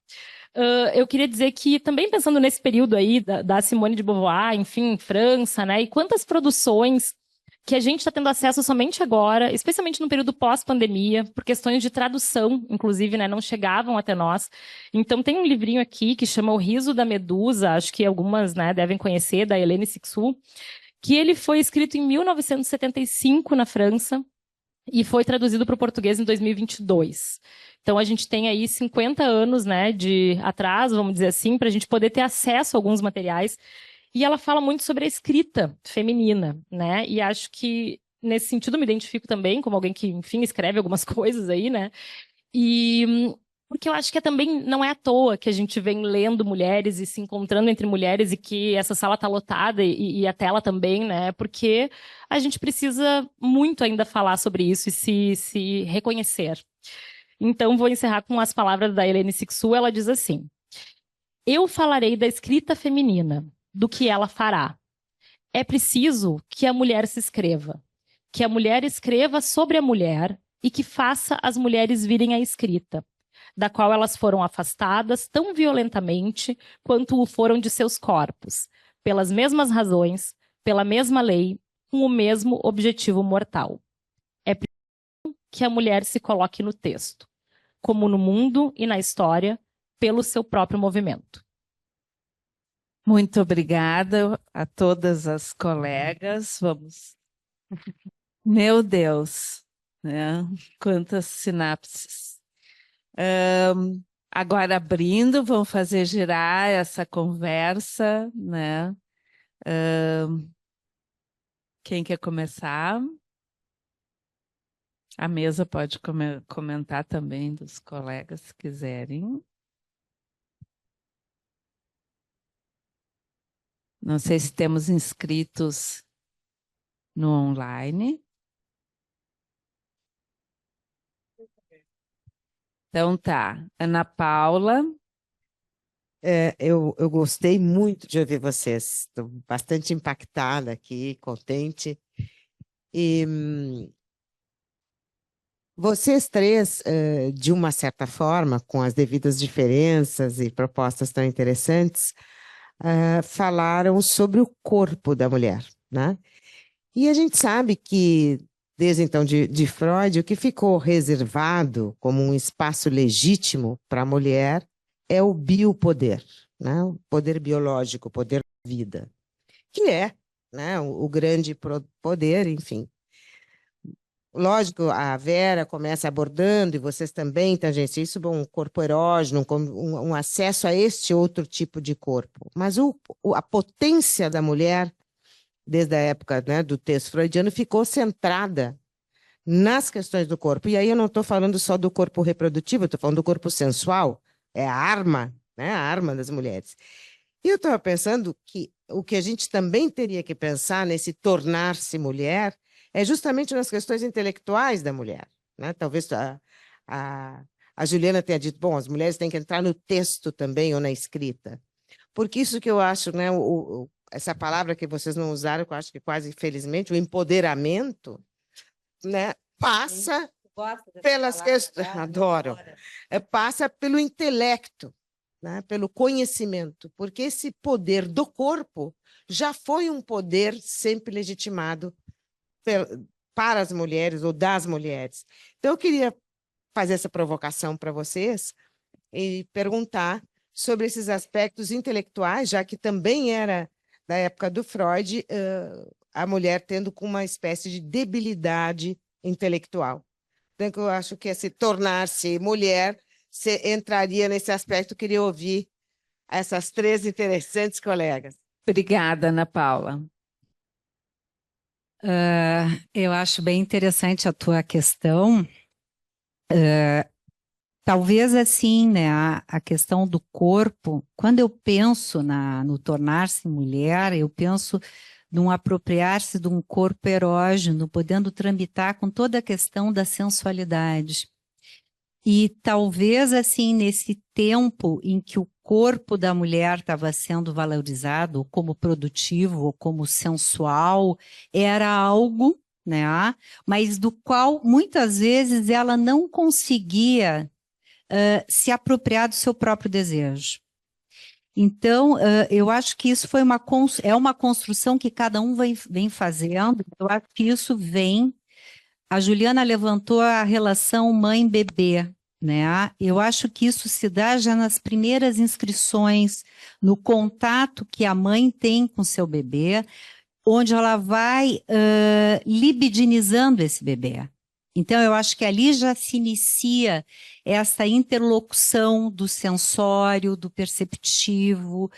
Eu queria dizer que, também pensando nesse período aí da Simone de Beauvoir, enfim, França, né? E quantas produções que a gente está tendo acesso somente agora, especialmente no período pós-pandemia, por questões de tradução, inclusive, né, não chegavam até nós. Então, tem um livrinho aqui que chama O Riso da Medusa, acho que algumas, né, devem conhecer, da Hélène Cixous, que ele foi escrito em 1975 na França e foi traduzido para o português em 2022. Então, a gente tem aí 50 anos, né, de atraso, vamos dizer assim, para a gente poder ter acesso a alguns materiais. E ela fala muito sobre a escrita feminina, né? E acho que, nesse sentido, me identifico também como alguém que, enfim, escreve algumas coisas aí, né? E porque eu acho que também não é à toa que a gente vem lendo mulheres e se encontrando entre mulheres e que essa sala está lotada e a tela também, né? Porque a gente precisa muito ainda falar sobre isso e se reconhecer. Então, vou encerrar com as palavras da Hélène Cixous. Ela diz assim: eu falarei da escrita feminina, do que ela fará. É preciso que a mulher se escreva, que a mulher escreva sobre a mulher e que faça as mulheres virem a escrita, da qual elas foram afastadas tão violentamente quanto o foram de seus corpos, pelas mesmas razões, pela mesma lei, com o mesmo objetivo mortal. É preciso que a mulher se coloque no texto, como no mundo e na história, pelo seu próprio movimento. Muito obrigada a todas as colegas. Vamos. Meu Deus, né? Quantas sinapses. Agora abrindo, vamos fazer girar essa conversa, né? Quem quer começar? A mesa pode comentar também dos colegas, se quiserem. Não sei se temos inscritos no online. Então tá, Ana Paula. Eu gostei muito de ouvir vocês, estou bastante impactada aqui, contente. E vocês três, de uma certa forma, com as devidas diferenças e propostas tão interessantes, falaram sobre o corpo da mulher, né? E a gente sabe que, desde então de Freud, o que ficou reservado como um espaço legítimo para a mulher é o biopoder, né? O poder biológico, o poder da vida, que é, né, o grande poder, enfim. Lógico, a Vera começa abordando, e vocês também, tangenciam isso, um corpo erógeno, um acesso a este outro tipo de corpo. Mas a potência da mulher, desde a época, né, do texto freudiano, ficou centrada nas questões do corpo. E aí eu não estou falando só do corpo reprodutivo, eu estou falando do corpo sensual, é a arma, né, a arma das mulheres. E eu estava pensando que o que a gente também teria que pensar nesse tornar-se mulher é justamente nas questões intelectuais da mulher, né? Talvez a Juliana tenha dito, bom, as mulheres têm que entrar no texto também ou na escrita. Porque isso que eu acho, né, essa palavra que vocês não usaram, que eu acho que quase infelizmente, o empoderamento, né, passa pelas questões, adoro, passa pelo intelecto, né, pelo conhecimento, porque esse poder do corpo já foi um poder sempre legitimado para as mulheres ou das mulheres. Então, eu queria fazer essa provocação para vocês e perguntar sobre esses aspectos intelectuais, já que também era da época do Freud, a mulher tendo com uma espécie de debilidade intelectual. Então, eu acho que esse tornar-se mulher entraria nesse aspecto. Eu queria ouvir essas três interessantes colegas. Obrigada, Ana Paula. Eu acho bem interessante a tua questão. Talvez assim, né, a questão do corpo, quando eu penso no tornar-se mulher, eu penso num apropriar-se de um corpo erógeno, podendo tramitar com toda a questão da sensualidade. E talvez assim, nesse tempo em que o corpo da mulher estava sendo valorizado como produtivo, ou como sensual, era algo, né, mas do qual muitas vezes ela não conseguia se apropriar do seu próprio desejo. Então, eu acho que isso foi é uma construção que cada um vem fazendo. Eu acho que isso vem. A Juliana levantou a relação mãe-bebê, né? Eu acho que isso se dá já nas primeiras inscrições, no contato que a mãe tem com seu bebê, onde ela vai libidinizando esse bebê. Então, eu acho que ali já se inicia essa interlocução do sensório, do perceptivo,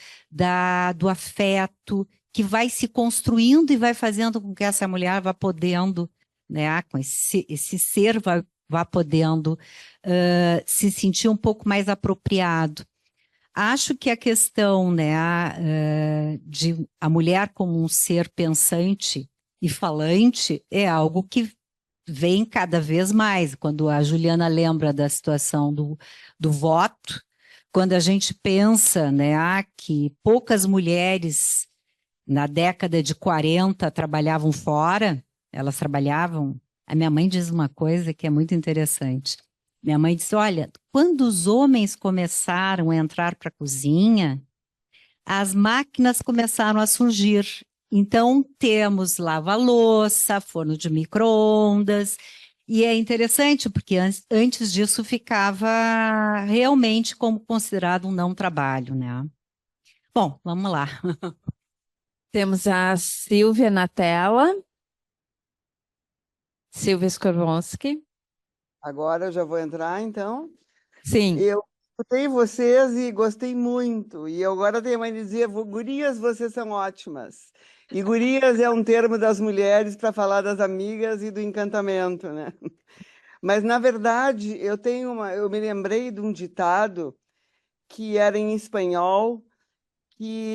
do afeto, que vai se construindo e vai fazendo com que essa mulher vá podendo, né, com esse ser vá podendo se sentir um pouco mais apropriado. Acho que a questão, né, de a mulher como um ser pensante e falante é algo que vem cada vez mais. Quando a Juliana lembra da situação do voto, quando a gente pensa, né, que poucas mulheres na década de 40 trabalhavam fora, elas trabalhavam. A minha mãe diz uma coisa que é muito interessante. Minha mãe disse, olha, quando os homens começaram a entrar para a cozinha, as máquinas começaram a surgir. Então, temos lava-louça, forno de micro-ondas, e é interessante, porque antes disso ficava realmente como considerado um não trabalho, né? Bom, vamos lá. Temos a Silvia na tela. Silvia Skorvonsky. Agora eu já vou entrar, então. Sim. Eu escutei vocês e gostei muito. E eu agora tenho mãe de dizer, gurias, vocês são ótimas. E gurias é um termo das mulheres para falar das amigas e do encantamento, né? Mas, na verdade, eu me lembrei de um ditado que era em espanhol,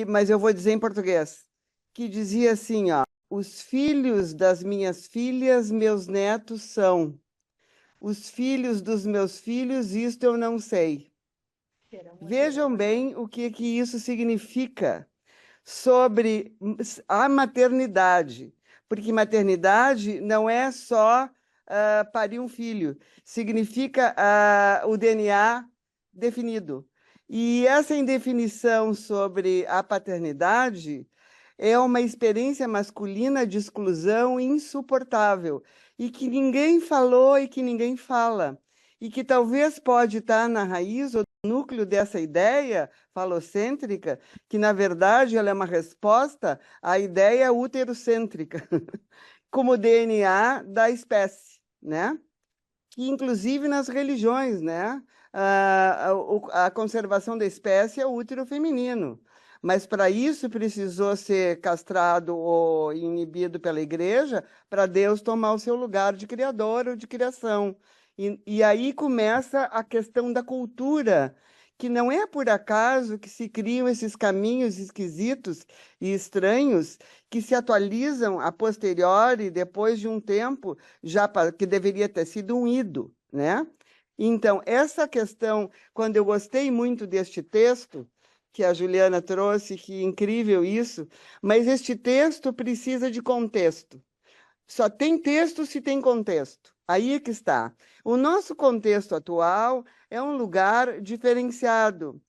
mas eu vou dizer em português, que dizia assim, ó, os filhos das minhas filhas, meus netos são. Os filhos dos meus filhos, isto eu não sei. Vejam bem o que isso significa sobre a maternidade, porque maternidade não é só parir um filho, significa o DNA definido. E essa indefinição sobre a paternidade é uma experiência masculina de exclusão insuportável e que ninguém falou e que ninguém fala, e que talvez pode estar na raiz ou no núcleo dessa ideia falocêntrica, que na verdade ela é uma resposta à ideia uterocêntrica, como DNA da espécie, né? Que inclusive nas religiões, né? A conservação da espécie é o útero feminino. Mas para isso precisou ser castrado ou inibido pela igreja para Deus tomar o seu lugar de criador ou de criação. E aí começa a questão da cultura, que não é por acaso que se criam esses caminhos esquisitos e estranhos que se atualizam a posteriori, depois de um tempo, já que deveria ter sido um ido, né? Então, essa questão, quando eu gostei muito deste texto, que a Juliana trouxe, que incrível isso, mas este texto precisa de contexto. Só tem texto se tem contexto. Aí é que está. O nosso contexto atual é um lugar diferenciado.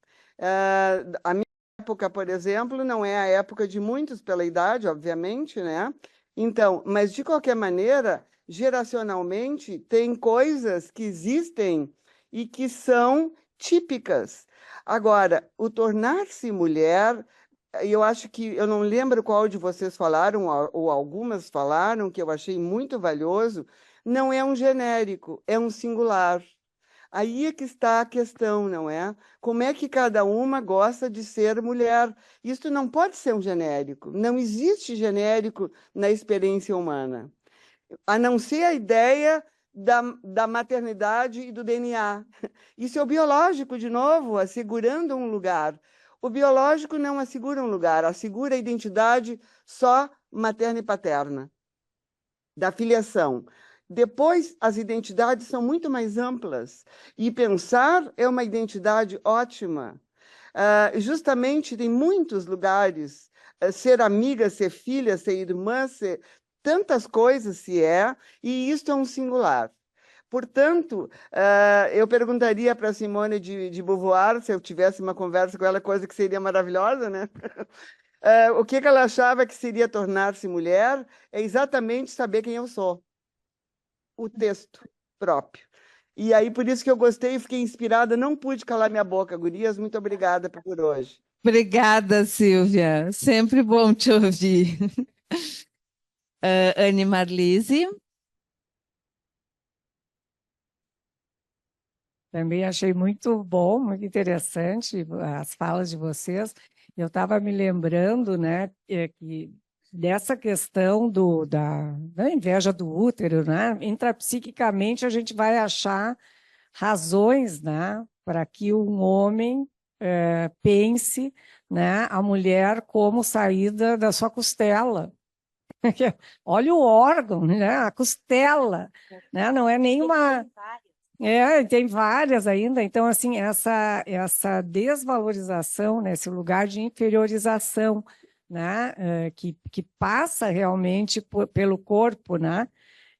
A minha época, por exemplo, não é a época de muitos pela idade, obviamente, né? Então, mas de qualquer maneira, geracionalmente, tem coisas que existem e que são típicas. Agora, o tornar-se mulher, eu acho que, eu não lembro qual de vocês falaram, ou algumas falaram, que eu achei muito valioso, não é um genérico, é um singular. Aí é que está a questão, não é? Como é que cada uma gosta de ser mulher? Isso não pode ser um genérico, não existe genérico na experiência humana, a não ser a ideia da maternidade e do DNA. Isso é o biológico, de novo, assegurando um lugar. O biológico não assegura um lugar, assegura a identidade só materna e paterna, da filiação. Depois, as identidades são muito mais amplas, e pensar é uma identidade ótima. Justamente, tem muitos lugares, ser amiga, ser filha, ser irmã, ser... tantas coisas se é, e isto é um singular. Portanto, eu perguntaria para Simone de Beauvoir, se eu tivesse uma conversa com ela, coisa que seria maravilhosa, né? O que ela achava que seria tornar-se mulher é exatamente saber quem eu sou. O texto próprio. E aí, por isso que eu gostei e fiquei inspirada, não pude calar minha boca, gurias. Muito obrigada por hoje. Obrigada, Silvia. Sempre bom te ouvir. Anne Marlise. Também achei muito bom, muito interessante as falas de vocês. Eu estava me lembrando, né, que dessa questão da inveja do útero, né? Intrapsiquicamente a gente vai achar razões, né, para que um homem pense, né, a mulher como saída da sua costela. Olha o órgão, né, a costela, né, não é nenhuma... tem várias ainda. Então, assim, essa desvalorização, né, esse lugar de inferiorização, né, que passa realmente pelo corpo, né,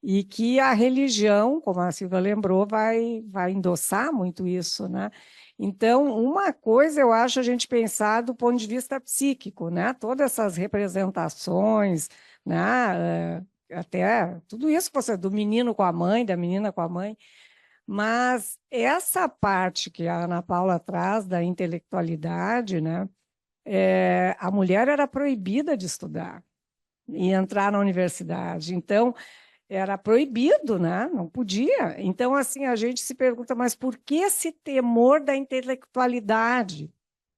e que a religião, como a Silvia lembrou, vai endossar muito isso, né? Então, uma coisa eu acho a gente pensar do ponto de vista psíquico, né? Todas essas representações, né, até tudo isso do menino com a mãe, da menina com a mãe. Mas essa parte que a Ana Paula traz da intelectualidade, né, a mulher era proibida de estudar e entrar na universidade. Então, era proibido, né? Não podia. Então, assim, a gente se pergunta, mas por que esse temor da intelectualidade?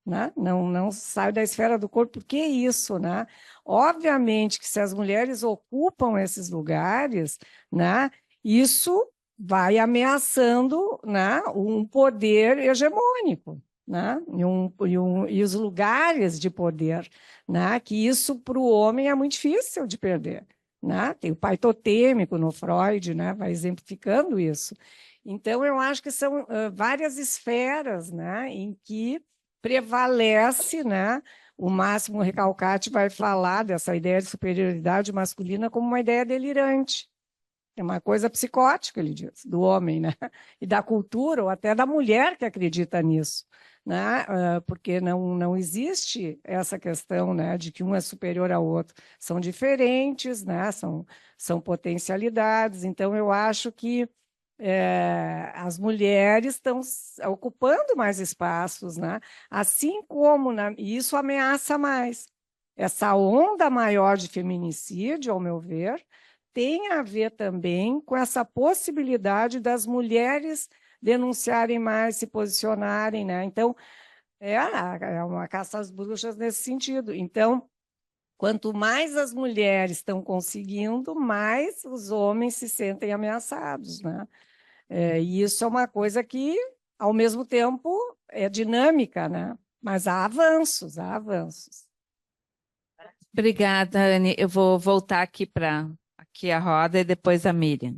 Né? Não sai da esfera do corpo, por que isso? Né? Obviamente que se as mulheres ocupam esses lugares, né, isso vai ameaçando, né, um poder hegemônico, né, e os lugares de poder, né, que isso para o homem é muito difícil de perder. Né? Tem o pai totêmico no Freud, né, vai exemplificando isso. Então, eu acho que são várias esferas, né, em que prevalece, né, o Máximo Recalcati vai falar dessa ideia de superioridade masculina como uma ideia delirante. É uma coisa psicótica, ele diz, do homem, né? E da cultura, ou até da mulher que acredita nisso, né? Porque não existe essa questão, né, de que um é superior ao outro. São diferentes, né? São potencialidades. Então, eu acho que as mulheres estão ocupando mais espaços, né? Assim como, e isso ameaça mais. Essa onda maior de feminicídio, ao meu ver, tem a ver também com essa possibilidade das mulheres denunciarem mais, se posicionarem, né? Então, é uma caça às bruxas nesse sentido. Então, quanto mais as mulheres estão conseguindo, mais os homens se sentem ameaçados, né? E isso é uma coisa que, ao mesmo tempo, é dinâmica, né? Mas há avanços, há avanços. Obrigada, Anne. Eu vou voltar aqui para a roda e depois a Miriam.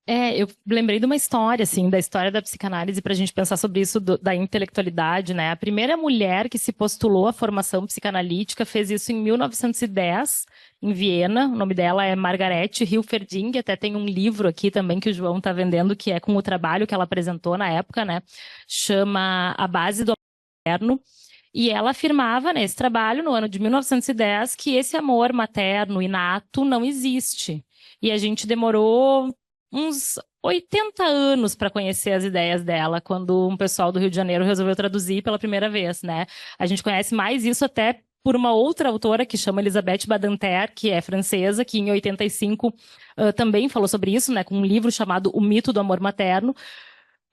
Eu lembrei de uma história, assim, da história da psicanálise para a gente pensar sobre isso da intelectualidade, né? A primeira mulher que se postulou à formação psicanalítica fez isso em 1910, em Viena. O nome dela é Margaret Hilferding, até tem um livro aqui também que o João está vendendo, que é com o trabalho que ela apresentou na época, né? Chama A Base do Amor Materno. E ela afirmava nesse trabalho, no ano de 1910, que esse amor materno inato não existe. E a gente demorou uns 80 anos para conhecer as ideias dela, quando um pessoal do Rio de Janeiro resolveu traduzir pela primeira vez, né? A gente conhece mais isso até por uma outra autora que chama Elisabeth Badinter, que é francesa, que em 85 também falou sobre isso, né? Com um livro chamado O Mito do Amor Materno.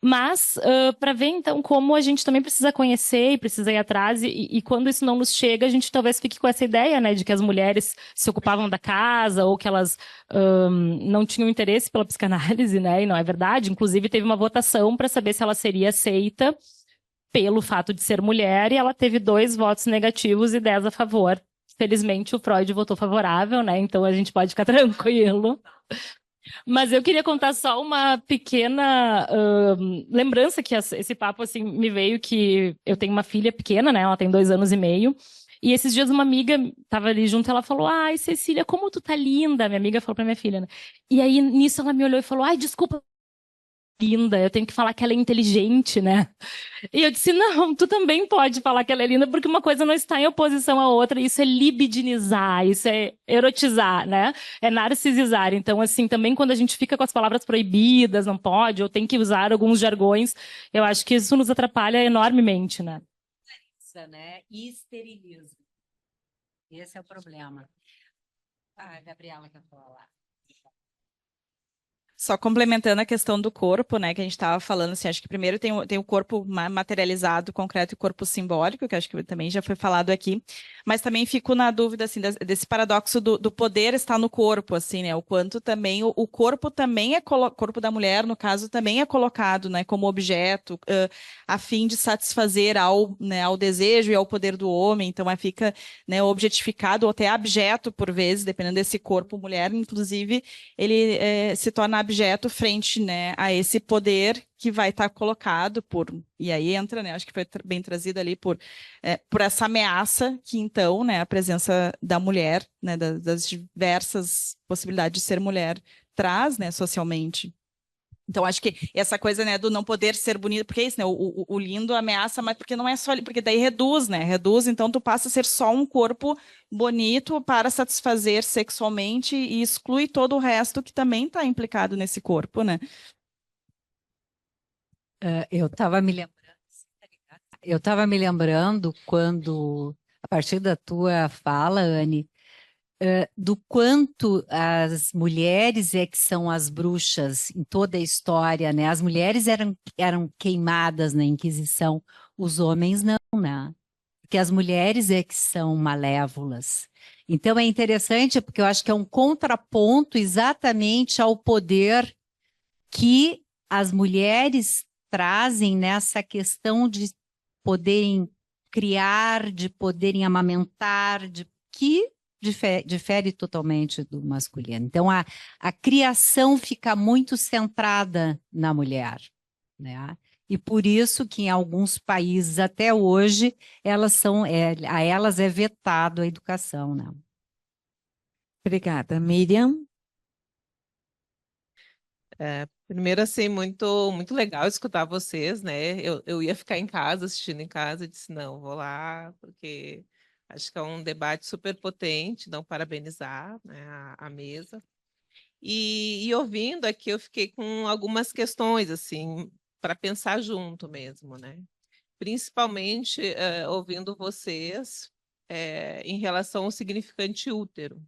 Mas, para ver, então, como a gente também precisa conhecer e precisa ir atrás, e quando isso não nos chega, a gente talvez fique com essa ideia, né, de que as mulheres se ocupavam da casa, ou que elas não tinham interesse pela psicanálise, né, e não é verdade. Inclusive, teve uma votação para saber se ela seria aceita pelo fato de ser mulher, e ela teve 2 votos negativos e 10 a favor. Felizmente, o Freud votou favorável, né, então a gente pode ficar tranquilo. Mas eu queria contar só uma pequena lembrança que esse papo assim me veio, que eu tenho uma filha pequena, né? Ela tem 2 anos e meio. E esses dias uma amiga tava ali junto, ela falou, ai, Cecília, como tu tá linda. Minha amiga falou pra minha filha, né? E aí, nisso, ela me olhou e falou, ai, desculpa, linda, eu tenho que falar que ela é inteligente, né? E eu disse, não, tu também pode falar que ela é linda, porque uma coisa não está em oposição à outra, isso é libidinizar, isso é erotizar, né? É narcisizar. Então, assim, também quando a gente fica com as palavras proibidas, não pode, ou tem que usar alguns jargões, eu acho que isso nos atrapalha enormemente, né? Né? E esteriliza. Esse é o problema. Ah, a Gabriela quer falar. Só complementando a questão do corpo, né, que a gente estava falando, assim, acho que primeiro tem o corpo materializado, concreto, e o corpo simbólico, que acho que também já foi falado aqui, mas também fico na dúvida, assim, desse paradoxo do poder estar no corpo, assim, né, o quanto também, o corpo também o corpo da mulher, no caso, também é colocado, né, como objeto, a fim de satisfazer ao desejo e ao poder do homem, então fica, né, objetificado ou até abjeto, por vezes, dependendo desse corpo mulher, inclusive, ele se torna objeto frente, né, a esse poder que vai estar colocado e aí entra, né, acho que foi bem trazido ali por essa ameaça que então, né, a presença da mulher, né, das diversas possibilidades de ser mulher traz, né, socialmente. Então, acho que essa coisa, né, do não poder ser bonito, porque é isso, né, o lindo ameaça, mas porque não é só, porque daí reduz, né, então tu passa a ser só um corpo bonito para satisfazer sexualmente e exclui todo o resto que também está implicado nesse corpo, né. Eu estava me lembrando quando, a partir da tua fala, Anne, do quanto as mulheres é que são as bruxas em toda a história, né? As mulheres eram queimadas na Inquisição, os homens não, né? Porque as mulheres é que são malévolas. Então é interessante porque eu acho que é um contraponto exatamente ao poder que as mulheres trazem nessa questão de poderem criar, de poderem amamentar, que difere totalmente do masculino. Então, a criação fica muito centrada na mulher, né? E por isso que em alguns países, até hoje, a elas é vetado a educação, né? Obrigada. Miriam? Primeiro, assim, muito legal escutar vocês, né? Eu ia ficar em casa, assistindo em casa, e disse, não, vou lá, porque acho que é um debate super potente, não parabenizar, né, a mesa. E ouvindo aqui, eu fiquei com algumas questões, assim, para pensar junto mesmo, né? Principalmente ouvindo vocês em relação ao significante útero.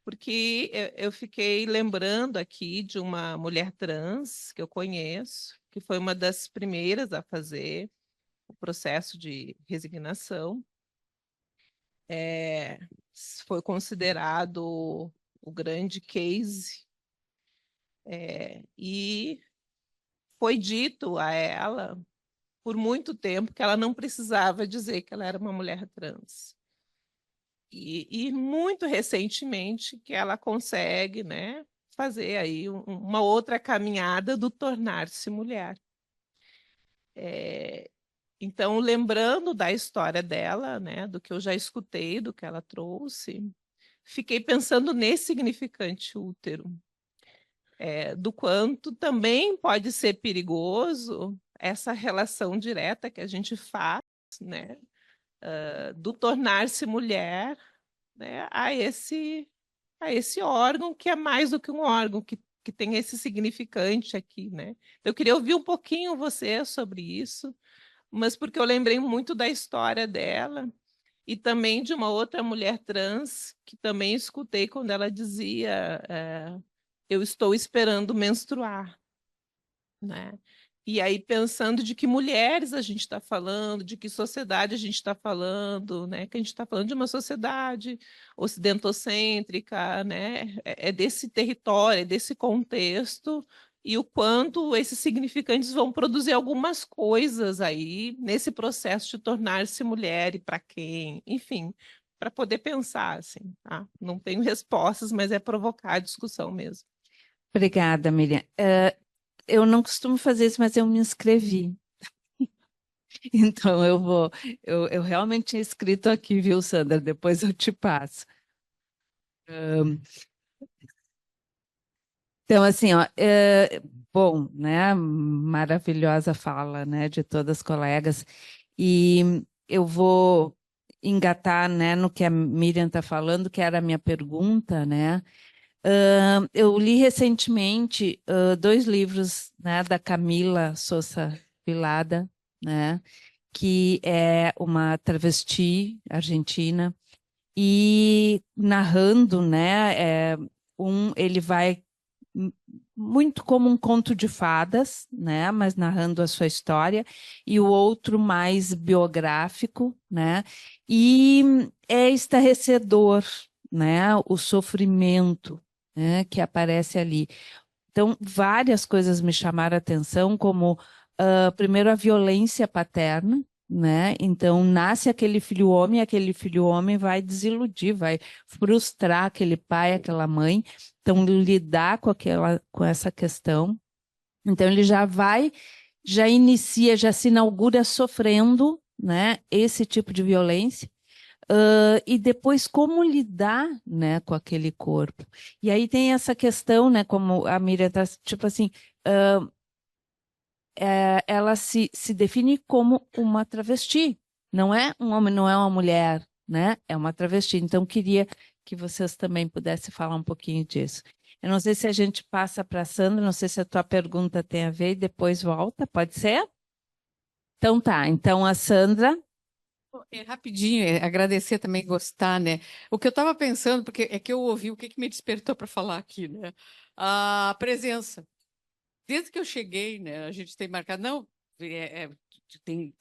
Porque eu fiquei lembrando aqui de uma mulher trans que eu conheço, que foi uma das primeiras a fazer o processo de resignação. Foi considerado o grande case, e foi dito a ela por muito tempo que ela não precisava dizer que ela era uma mulher trans. E muito recentemente que ela consegue, né, fazer aí uma outra caminhada do tornar-se mulher. Então, lembrando da história dela, né, do que eu já escutei, do que ela trouxe, fiquei pensando nesse significante útero, do quanto também pode ser perigoso essa relação direta que a gente faz, né, do tornar-se mulher, né, a esse órgão que é mais do que um órgão, que tem esse significante aqui, né? Eu queria ouvir um pouquinho você sobre isso, mas porque eu lembrei muito da história dela e também de uma outra mulher trans que também escutei quando ela dizia eu estou esperando menstruar, né? E aí pensando de que mulheres a gente está falando, de que sociedade a gente está falando, né? Que a gente está falando de uma sociedade ocidentocêntrica, né? É desse território, é desse contexto, e o quanto esses significantes vão produzir algumas coisas aí nesse processo de tornar-se mulher e para quem, enfim, para poder pensar assim, tá? Não tenho respostas, mas é provocar a discussão mesmo. Obrigada, Miriam. Eu não costumo fazer isso, mas eu me inscrevi. Então eu realmente tinha escrito aqui, viu, Sandra? Depois eu te passo. Então, assim, ó, bom, né? Maravilhosa fala, né, de todas as colegas. E eu vou engatar, né, no que a Miriam está falando, que era a minha pergunta, né? Eu li recentemente 2 livros, né, da Camila Sosa Vilada, né, que é uma travesti argentina, e narrando, né, ele vai muito como um conto de fadas, né, mas narrando a sua história, e o outro mais biográfico, né, e é estarrecedor, né, o sofrimento, né, que aparece ali. Então, várias coisas me chamaram a atenção, como, primeiro, a violência paterna, né? Então, nasce aquele filho homem vai desiludir, vai frustrar aquele pai, aquela mãe. Então, lidar com essa questão. Então, ele já inicia, já se inaugura sofrendo, né, esse tipo de violência. E depois como lidar, né, com aquele corpo. E aí tem essa questão, né, como a Miriam está, tipo assim, ela se define como uma travesti. Não é um homem, não é uma mulher, né? É uma travesti. Então, queria que vocês também pudessem falar um pouquinho disso. Eu não sei se a gente passa para a Sandra, não sei se a tua pergunta tem a ver e depois volta, pode ser? Então tá, então a Sandra. Rapidinho, agradecer também, gostar, né? O que eu estava pensando, porque é que eu ouvi o que me despertou para falar aqui, né? A presença. Desde que eu cheguei, né? A gente tem marcado, não,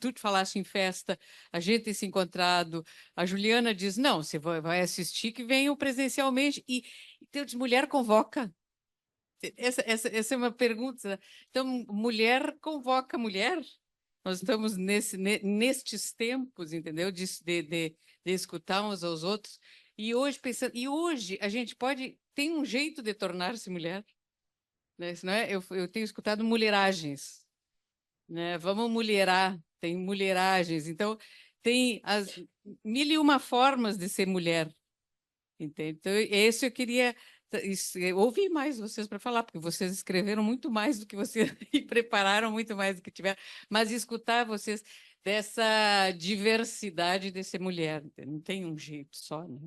tu te falaste em festa, a gente tem se encontrado. A Juliana diz, não, você vai assistir que venham presencialmente. E então, mulher convoca. Essa é uma pergunta, né? Então, mulher convoca mulher? Nós estamos nestes tempos, entendeu? De escutar uns aos outros. E hoje a gente tem um jeito de tornar-se mulher, né? Isso não é? Eu tenho escutado mulheragens, né? Vamos mulherar, tem mulheragens. Então, tem as 1001 formas de ser mulher, entende? Então, esse eu queria ouvir mais vocês para falar, porque vocês escreveram muito mais do que vocês e prepararam muito mais do que tiveram, mas escutar vocês dessa diversidade de ser mulher, não tem um jeito só, né?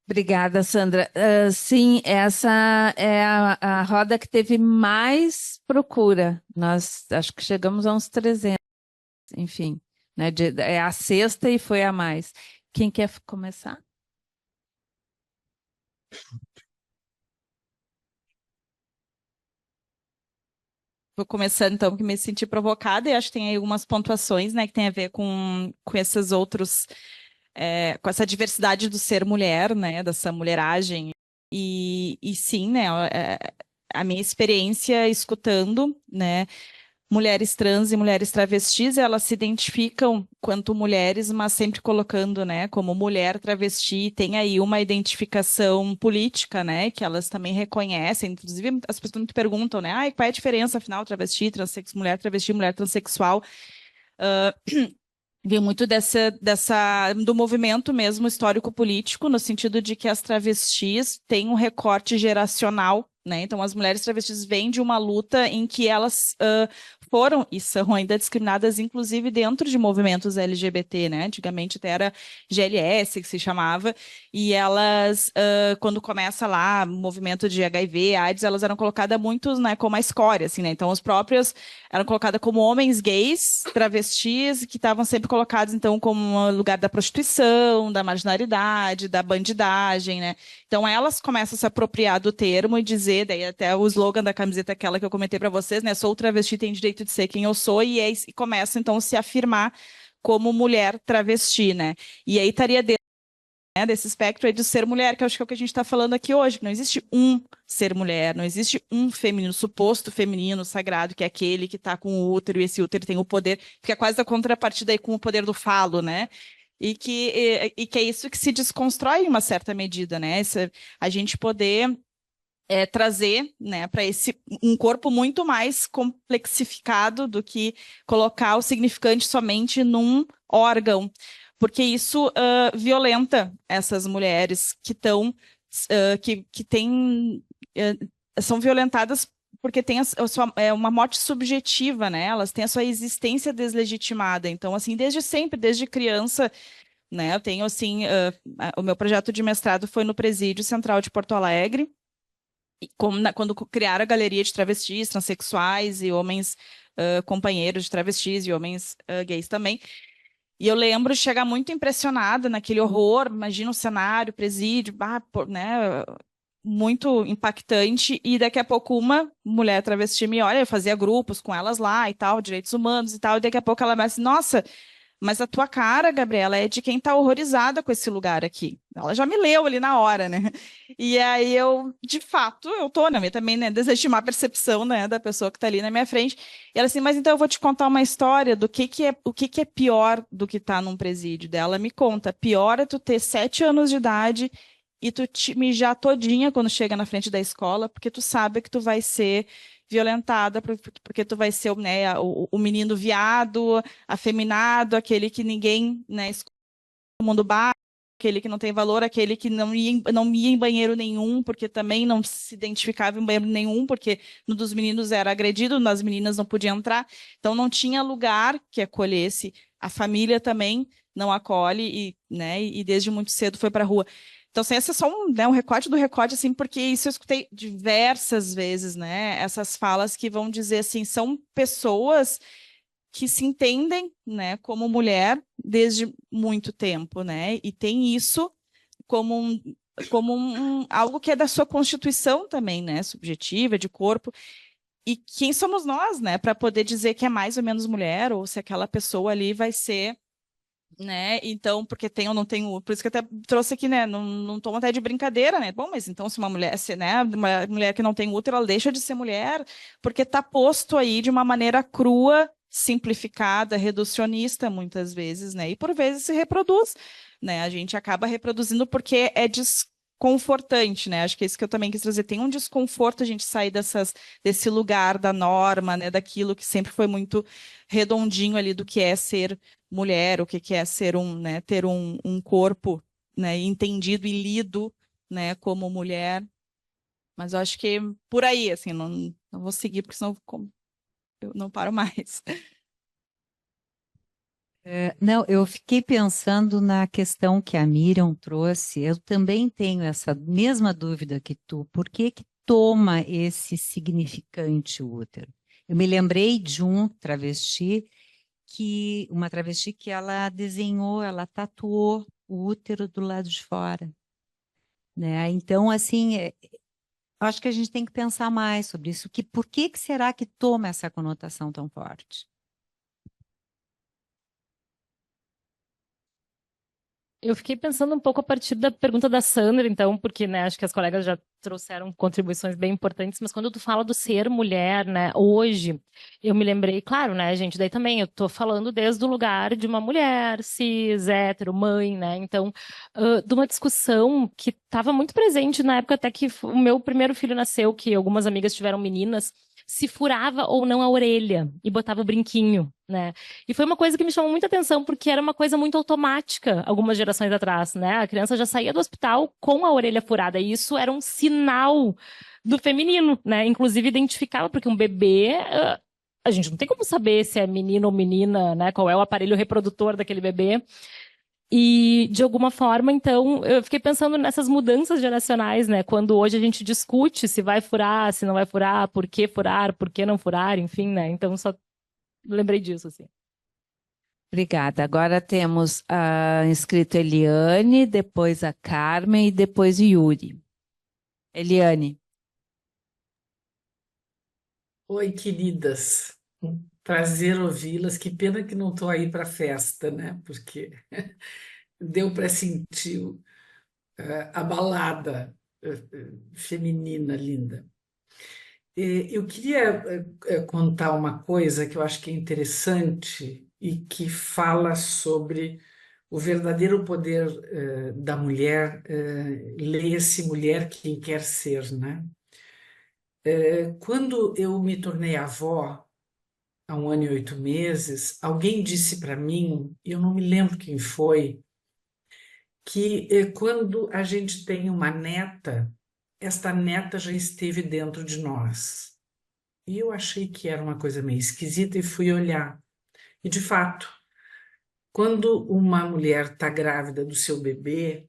Obrigada, Sandra. Sim, essa é a roda que teve mais procura. Nós acho que chegamos a uns 300, enfim, né? É a sexta e foi a mais. Quem quer começar? Vou começando, então, porque me senti provocada e acho que tem aí algumas pontuações, né, que tem a ver com esses outros, com essa diversidade do ser mulher, né, dessa mulheragem. E sim, né, a minha experiência escutando, né, mulheres trans e mulheres travestis, elas se identificam quanto mulheres, mas sempre colocando, né, como mulher travesti, tem aí uma identificação política, né, que elas também reconhecem. Inclusive, as pessoas muito perguntam, né, qual é a diferença, afinal, travesti, mulher travesti, mulher transexual? Vem muito do movimento mesmo histórico-político, no sentido de que as travestis têm um recorte geracional, né? Então, as mulheres travestis vêm de uma luta em que elas foram e são ainda discriminadas, inclusive dentro de movimentos LGBT, né? Antigamente até era GLS que se chamava, e elas, quando começa lá o movimento de HIV, AIDS, elas eram colocadas muito, né, como a escória, assim, né? Então, os próprios eram colocadas como homens gays, travestis, que estavam sempre colocados, então, como lugar da prostituição, da marginalidade, da bandidagem, né? Então, elas começam a se apropriar do termo e dizer, daí até o slogan da camiseta, aquela que eu comentei para vocês, né? Sou travesti, tenho direito de ser quem eu sou, e começam, então, a se afirmar como mulher travesti, né? E aí estaria dentro, né, desse espectro aí de ser mulher, que eu acho que é o que a gente está falando aqui hoje, que não existe um ser mulher, não existe um feminino, suposto feminino sagrado, que é aquele que está com o útero, e esse útero tem o poder, fica quase a contrapartida aí com o poder do falo, né? E que é isso que se desconstrói em uma certa medida, né? A gente poder trazer, né, para um corpo muito mais complexificado do que colocar o significante somente num órgão, porque isso violenta essas mulheres que estão que têm são violentadas porque tem uma morte subjetiva, né? Elas têm a sua existência deslegitimada. Então, assim, desde sempre, desde criança, né? Eu tenho, assim, o meu projeto de mestrado foi no Presídio Central de Porto Alegre, quando criaram a galeria de travestis, transexuais e homens companheiros de travestis e homens gays também. E eu lembro de chegar muito impressionada naquele horror, imagina o cenário, presídio, né? Muito impactante, e daqui a pouco uma mulher travesti me olha, eu fazia grupos com elas lá e tal, direitos humanos e tal, e daqui a pouco ela me diz, nossa, mas a tua cara, Gabriela, é de quem está horrorizada com esse lugar aqui. Ela já me leu ali na hora, né? E aí eu, de fato, eu tô, né, também, né, desestimar a percepção, né, da pessoa que está ali na minha frente. E ela assim, mas então eu vou te contar uma história do o que é pior do que tá num presídio. Dela me conta, pior é tu ter 7 anos de idade e tu te mijar todinha quando chega na frente da escola, porque tu sabe que tu vai ser violentada, porque tu vai ser, né, o menino viado, afeminado, aquele que ninguém, né, no mundo baixo, aquele que não tem valor, aquele que não ia em banheiro nenhum, porque também não se identificava em banheiro nenhum, porque no dos meninos era agredido, nas meninas não podia entrar, então não tinha lugar que acolhesse. A família também não acolhe, né, e desde muito cedo foi para a rua. Então, assim, esse é só um recorte do recorte, assim, porque isso eu escutei diversas vezes, né? Essas falas que vão dizer assim, são pessoas que se entendem, né, como mulher desde muito tempo, né? E tem isso como algo que é da sua constituição também, né? Subjetiva, de corpo. E quem somos nós, né, para poder dizer que é mais ou menos mulher, ou se aquela pessoa ali vai ser, né? Então, porque tem ou não tem, por isso que eu até trouxe aqui, né? Não tom até de brincadeira, né? Bom, mas então se uma mulher, né, uma mulher que não tem útero, ela deixa de ser mulher, porque está posto aí de uma maneira crua, simplificada, reducionista, muitas vezes, né? E por vezes se reproduz, né? A gente acaba reproduzindo porque é desconfortante, né? Acho que é isso que eu também quis trazer. Tem um desconforto a gente sair desse lugar da norma, né? Daquilo que sempre foi muito redondinho ali do que é ser mulher, o que é ser né, ter um corpo, né, entendido e lido, né, como mulher. Mas eu acho que por aí, assim, não vou seguir, porque senão eu não paro mais. Não, eu fiquei pensando na questão que a Miriam trouxe. Eu também tenho essa mesma dúvida que tu. Por que que toma esse significante o útero? Eu me lembrei de uma travesti que ela desenhou, ela tatuou o útero do lado de fora, né? Então, assim, acho que a gente tem que pensar mais sobre isso. Por que que será que toma essa conotação tão forte? Eu fiquei pensando um pouco a partir da pergunta da Sandra, então, porque, né, acho que as colegas já trouxeram contribuições bem importantes, mas quando tu fala do ser mulher, né, hoje, eu me lembrei, claro, né, gente, daí também eu tô falando desde o lugar de uma mulher cis, hétero, mãe, né, então, de uma discussão que estava muito presente na época até que o meu primeiro filho nasceu, que algumas amigas tiveram meninas, se furava ou não a orelha e botava o brinquinho, né? E foi uma coisa que me chamou muita atenção, porque era uma coisa muito automática algumas gerações atrás, né? A criança já saía do hospital com a orelha furada, e isso era um sinal do feminino, né? Inclusive identificava, porque um bebê, a gente não tem como saber se é menino ou menina, né? Qual é o aparelho reprodutor daquele bebê. E, de alguma forma, então, eu fiquei pensando nessas mudanças geracionais, né? Quando hoje a gente discute se vai furar, se não vai furar, por que não furar, enfim, né? Então, só lembrei disso, assim. Obrigada. Agora temos a inscrita Eliane, depois a Carmen e depois o Yuri. Eliane. Oi, queridas. Um prazer ouvi-las. Que pena que não estou aí para a festa, né? Porque deu para sentir a balada feminina linda. Eu queria contar uma coisa que eu acho que é interessante e que fala sobre o verdadeiro poder da mulher. Leia-se mulher quem quer ser, né? Quando eu me tornei avó, há 1 ano e 8 meses, alguém disse para mim, e eu não me lembro quem foi, que quando a gente tem uma neta, esta neta já esteve dentro de nós. E eu achei que era uma coisa meio esquisita e fui olhar. E, de fato, quando uma mulher está grávida do seu bebê,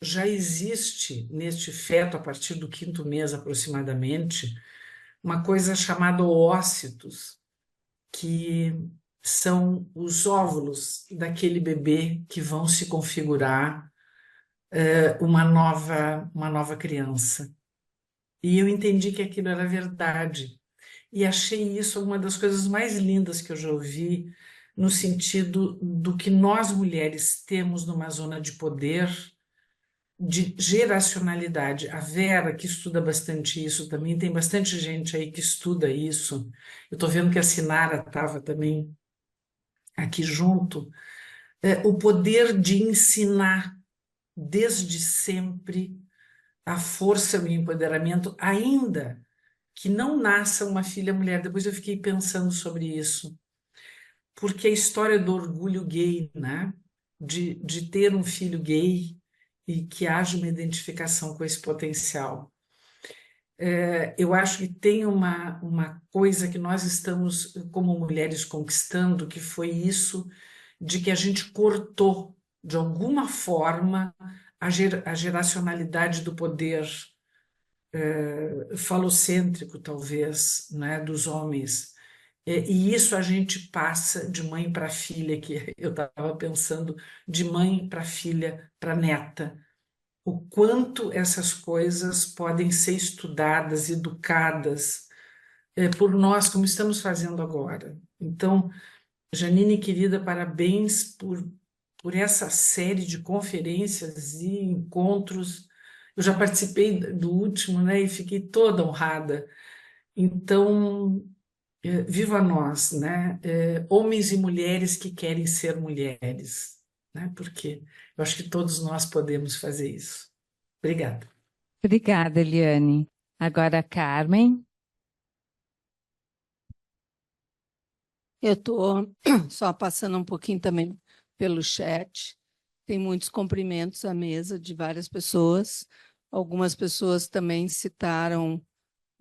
já existe neste feto, a partir do 5º mês aproximadamente, uma coisa chamada oócitos, que são os óvulos daquele bebê que vão se configurar uma nova criança. E eu entendi que aquilo era verdade. E achei isso uma das coisas mais lindas que eu já ouvi, no sentido do que nós mulheres temos numa zona de poder, de geracionalidade. A Vera, que estuda bastante isso também, tem bastante gente aí que estuda isso. Eu estou vendo que a Sinara estava também aqui junto. O poder de ensinar desde sempre a força e o empoderamento, ainda que não nasça uma filha mulher. Depois eu fiquei pensando sobre isso, porque a história do orgulho gay, né? De ter um filho gay e que haja uma identificação com esse potencial. Eu acho que tem uma coisa que nós estamos, como mulheres, conquistando, que foi isso de que a gente cortou, de alguma forma, a geracionalidade do poder falocêntrico, talvez, né, dos homens. E isso a gente passa de mãe para filha, que eu estava pensando, de mãe para filha, para neta. O quanto essas coisas podem ser estudadas, educadas por nós, como estamos fazendo agora. Então, Janine, querida, parabéns por essa série de conferências e encontros. Eu já participei do último, né, e fiquei toda honrada. Então, viva nós, né? Homens e mulheres que querem ser mulheres, né? Porque eu acho que todos nós podemos fazer isso. Obrigada. Obrigada, Eliane. Agora, Carmen. Eu estou só passando um pouquinho também pelo chat. Tem muitos cumprimentos à mesa de várias pessoas. Algumas pessoas também citaram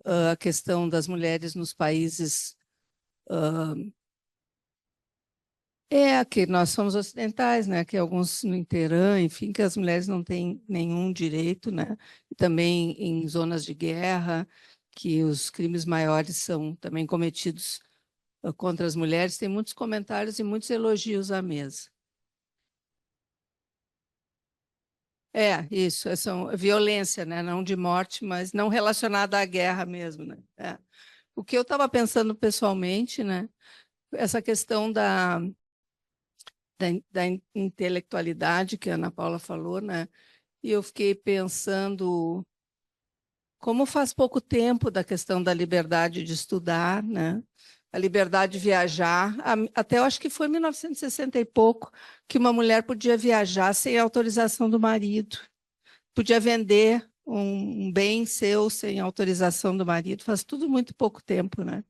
a questão das mulheres nos países que nós somos ocidentais, né? Que alguns no Interã, enfim, que as mulheres não têm nenhum direito, né? E também em zonas de guerra, que os crimes maiores são também cometidos contra as mulheres. Tem muitos comentários e muitos elogios à mesa. Isso, essa violência, né? Não de morte, mas não relacionada à guerra mesmo, né? O que eu estava pensando pessoalmente, né? Essa questão da intelectualidade que a Ana Paula falou, né? E eu fiquei pensando como faz pouco tempo da questão da liberdade de estudar, né? A liberdade de viajar. Até eu acho que foi em 1960 e pouco que uma mulher podia viajar sem autorização do marido. Podia vender um bem seu sem autorização do marido. Faz tudo muito pouco tempo, né?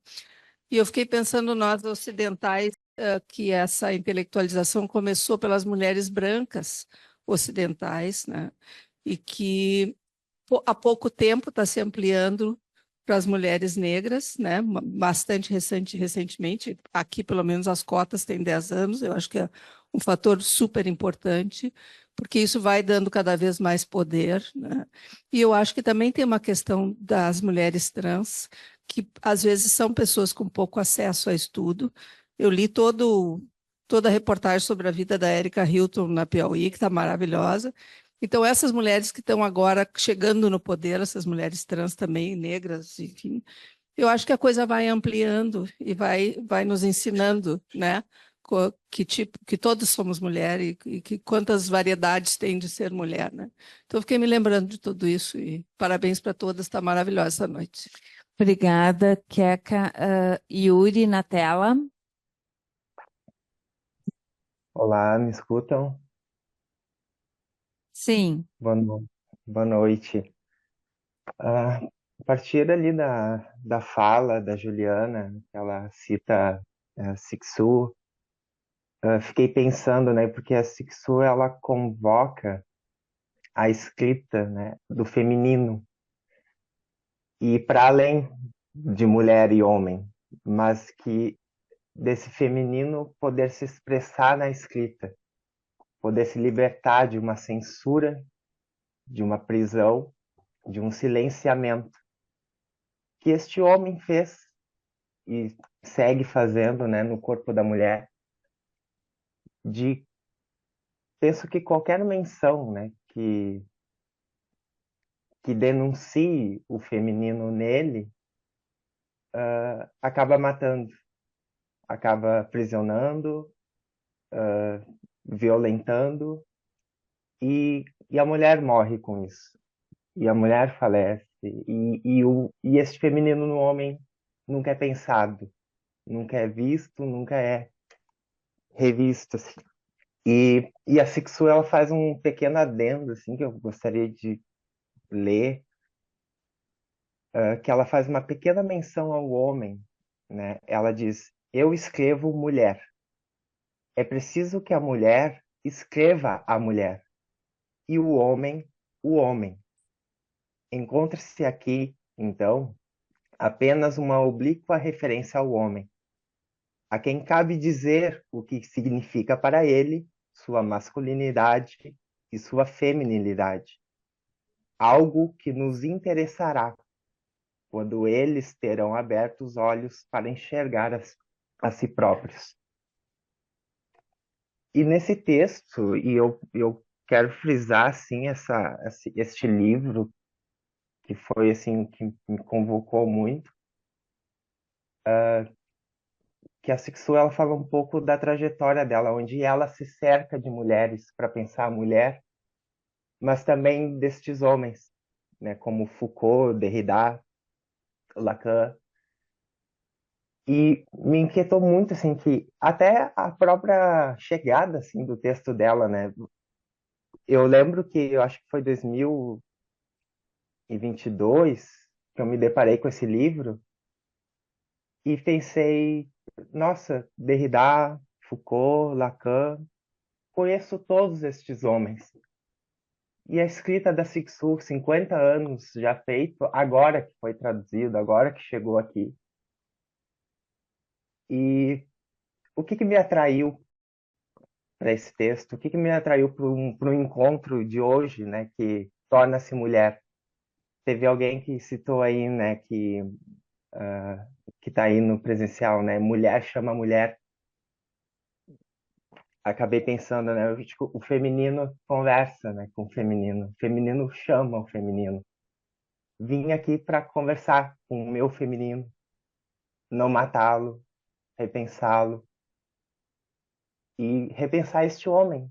E eu fiquei pensando, nós ocidentais, que essa intelectualização começou pelas mulheres brancas ocidentais, né? E que há pouco tempo está se ampliando para as mulheres negras, né? Bastante recentemente, aqui pelo menos as cotas têm 10 anos, eu acho que é um fator super importante, porque isso vai dando cada vez mais poder, né? E eu acho que também tem uma questão das mulheres trans, que às vezes são pessoas com pouco acesso a estudo. Eu li toda a reportagem sobre a vida da Erika Hilton na Piauí, que está maravilhosa. Então, essas mulheres que estão agora chegando no poder, essas mulheres trans também, negras, enfim, eu acho que a coisa vai ampliando e vai nos ensinando, né? Que todos somos mulher e que quantas variedades tem de ser mulher, né? Então, eu fiquei me lembrando de tudo isso e parabéns para todas, está maravilhosa essa noite. Obrigada, Queca. Yuri, na tela. Olá, me escutam? Sim. Boa noite. partir ali da fala da Juliana, ela cita Cixous, fiquei pensando, né, porque a Cixous, ela convoca a escrita, né, do feminino, e para além de mulher e homem, mas que desse feminino poder se expressar na escrita, poder se libertar de uma censura, de uma prisão, de um silenciamento que este homem fez e segue fazendo, né, no corpo da mulher. Penso que qualquer menção, né, que denuncie o feminino nele, acaba matando, acaba aprisionando, violentando, e a mulher morre com isso. E a mulher falece. E esse feminino no homem nunca é pensado, nunca é visto, nunca é revisto, assim. E a Cixous, ela faz um pequeno adendo, assim, que eu gostaria de ler, que ela faz uma pequena menção ao homem, né? Ela diz: eu escrevo mulher. É preciso que a mulher escreva a mulher, e o homem, o homem. Encontra-se aqui, então, apenas uma oblíqua referência ao homem, a quem cabe dizer o que significa para ele sua masculinidade e sua feminilidade. Algo que nos interessará quando eles terão aberto os olhos para enxergar a si próprios. E nesse texto, e eu quero frisar assim, este livro, que foi assim, que me convocou muito, que a Cixous, ela fala um pouco da trajetória dela, onde ela se cerca de mulheres para pensar a mulher, mas também destes homens, né, como Foucault, Derrida, Lacan. E me inquietou muito, assim, que até a própria chegada, assim, do texto dela, né? Eu lembro que, eu acho que foi 2022, que eu me deparei com esse livro, e pensei, nossa, Derrida, Foucault, Lacan, conheço todos estes homens. E a escrita da Cixous, 50 anos já feito, agora que foi traduzido, agora que chegou aqui. E o que me atraiu para esse texto? O que me atraiu para um encontro de hoje, né, que torna-se mulher? Teve alguém que citou aí, né, que está aí no presencial, né, mulher chama mulher. Acabei pensando, né, o feminino conversa, né, com o feminino chama o feminino. Vim aqui para conversar com o meu feminino, não matá-lo, repensá-lo e repensar este homem,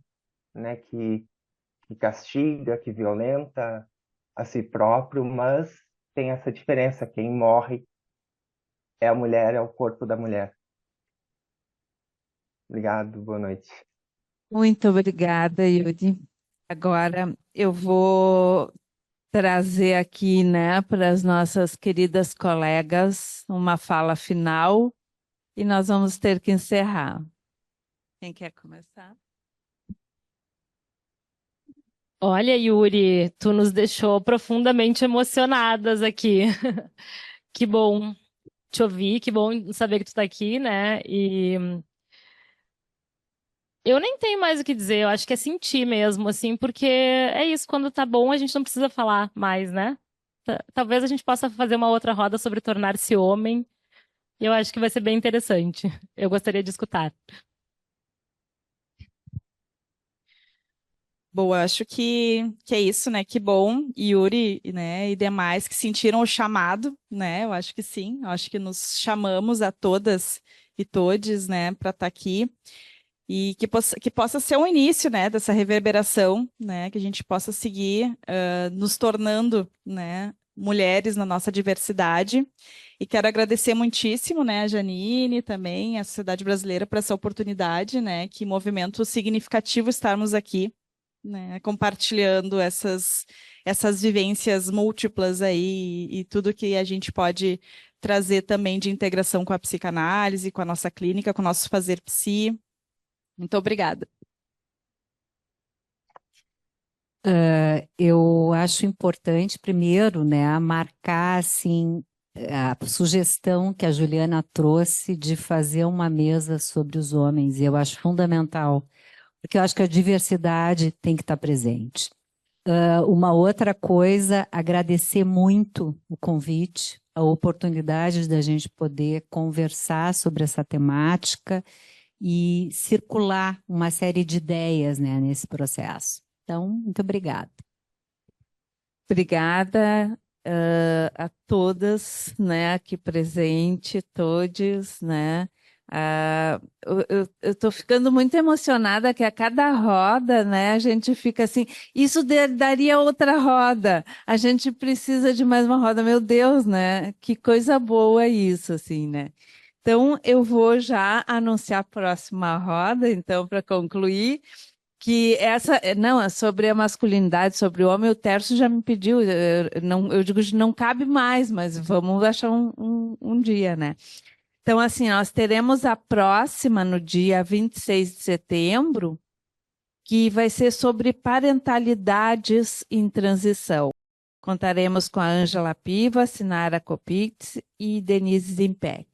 né, que castiga, que violenta a si próprio, mas tem essa diferença: quem morre é a mulher, é o corpo da mulher. Obrigado, boa noite. Muito obrigada, Yuri. Agora eu vou trazer aqui, né, para as nossas queridas colegas uma fala final e nós vamos ter que encerrar. Quem quer começar? Olha, Yuri, tu nos deixou profundamente emocionadas aqui. Que bom te ouvir, que bom saber que tu tá aqui, né? E eu nem tenho mais o que dizer, eu acho que é sentir mesmo, assim, porque é isso, quando tá bom a gente não precisa falar mais, né? Talvez a gente possa fazer uma outra roda sobre tornar-se homem, e eu acho que vai ser bem interessante. Eu gostaria de escutar. Bom, eu acho que é isso, né? Que bom, Yuri, né, e demais que sentiram o chamado, né? Eu acho que sim, eu acho que nos chamamos a todas e todes, né, para estar aqui. E que possa ser um início, né, dessa reverberação, né, que a gente possa seguir nos tornando, né, mulheres na nossa diversidade. E quero agradecer muitíssimo, né, a Janine também, a sociedade brasileira, por essa oportunidade, né, que movimento significativo estarmos aqui, né, compartilhando essas vivências múltiplas aí e tudo que a gente pode trazer também de integração com a psicanálise, com a nossa clínica, com o nosso fazer psi. Muito obrigada. Eu acho importante, primeiro, né, marcar assim, a sugestão que a Juliana trouxe de fazer uma mesa sobre os homens. E eu acho fundamental, porque eu acho que a diversidade tem que estar presente. Uma outra coisa, agradecer muito o convite, a oportunidade da gente poder conversar sobre essa temática e circular uma série de ideias, né, nesse processo. Então, muito obrigada. Obrigada a todas, né, aqui presente, todos, né. Eu estou ficando muito emocionada que a cada roda, né, a gente fica assim, isso daria outra roda, a gente precisa de mais uma roda, meu Deus, né, que coisa boa isso, assim, né. Então, eu vou já anunciar a próxima roda, então, para concluir, que essa, não, é sobre a masculinidade, sobre o homem, o Tércio já me pediu, eu digo que não cabe mais, mas vamos achar um dia, né? Então, assim, nós teremos a próxima no dia 26 de setembro, que vai ser sobre parentalidades em transição. Contaremos com a Ângela Piva, Sinara Kopitz e Denise Zimpec.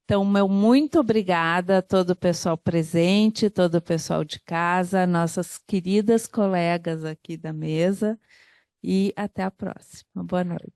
Então, meu muito obrigada a todo o pessoal presente, todo o pessoal de casa, nossas queridas colegas aqui da mesa, e até a próxima. Boa noite.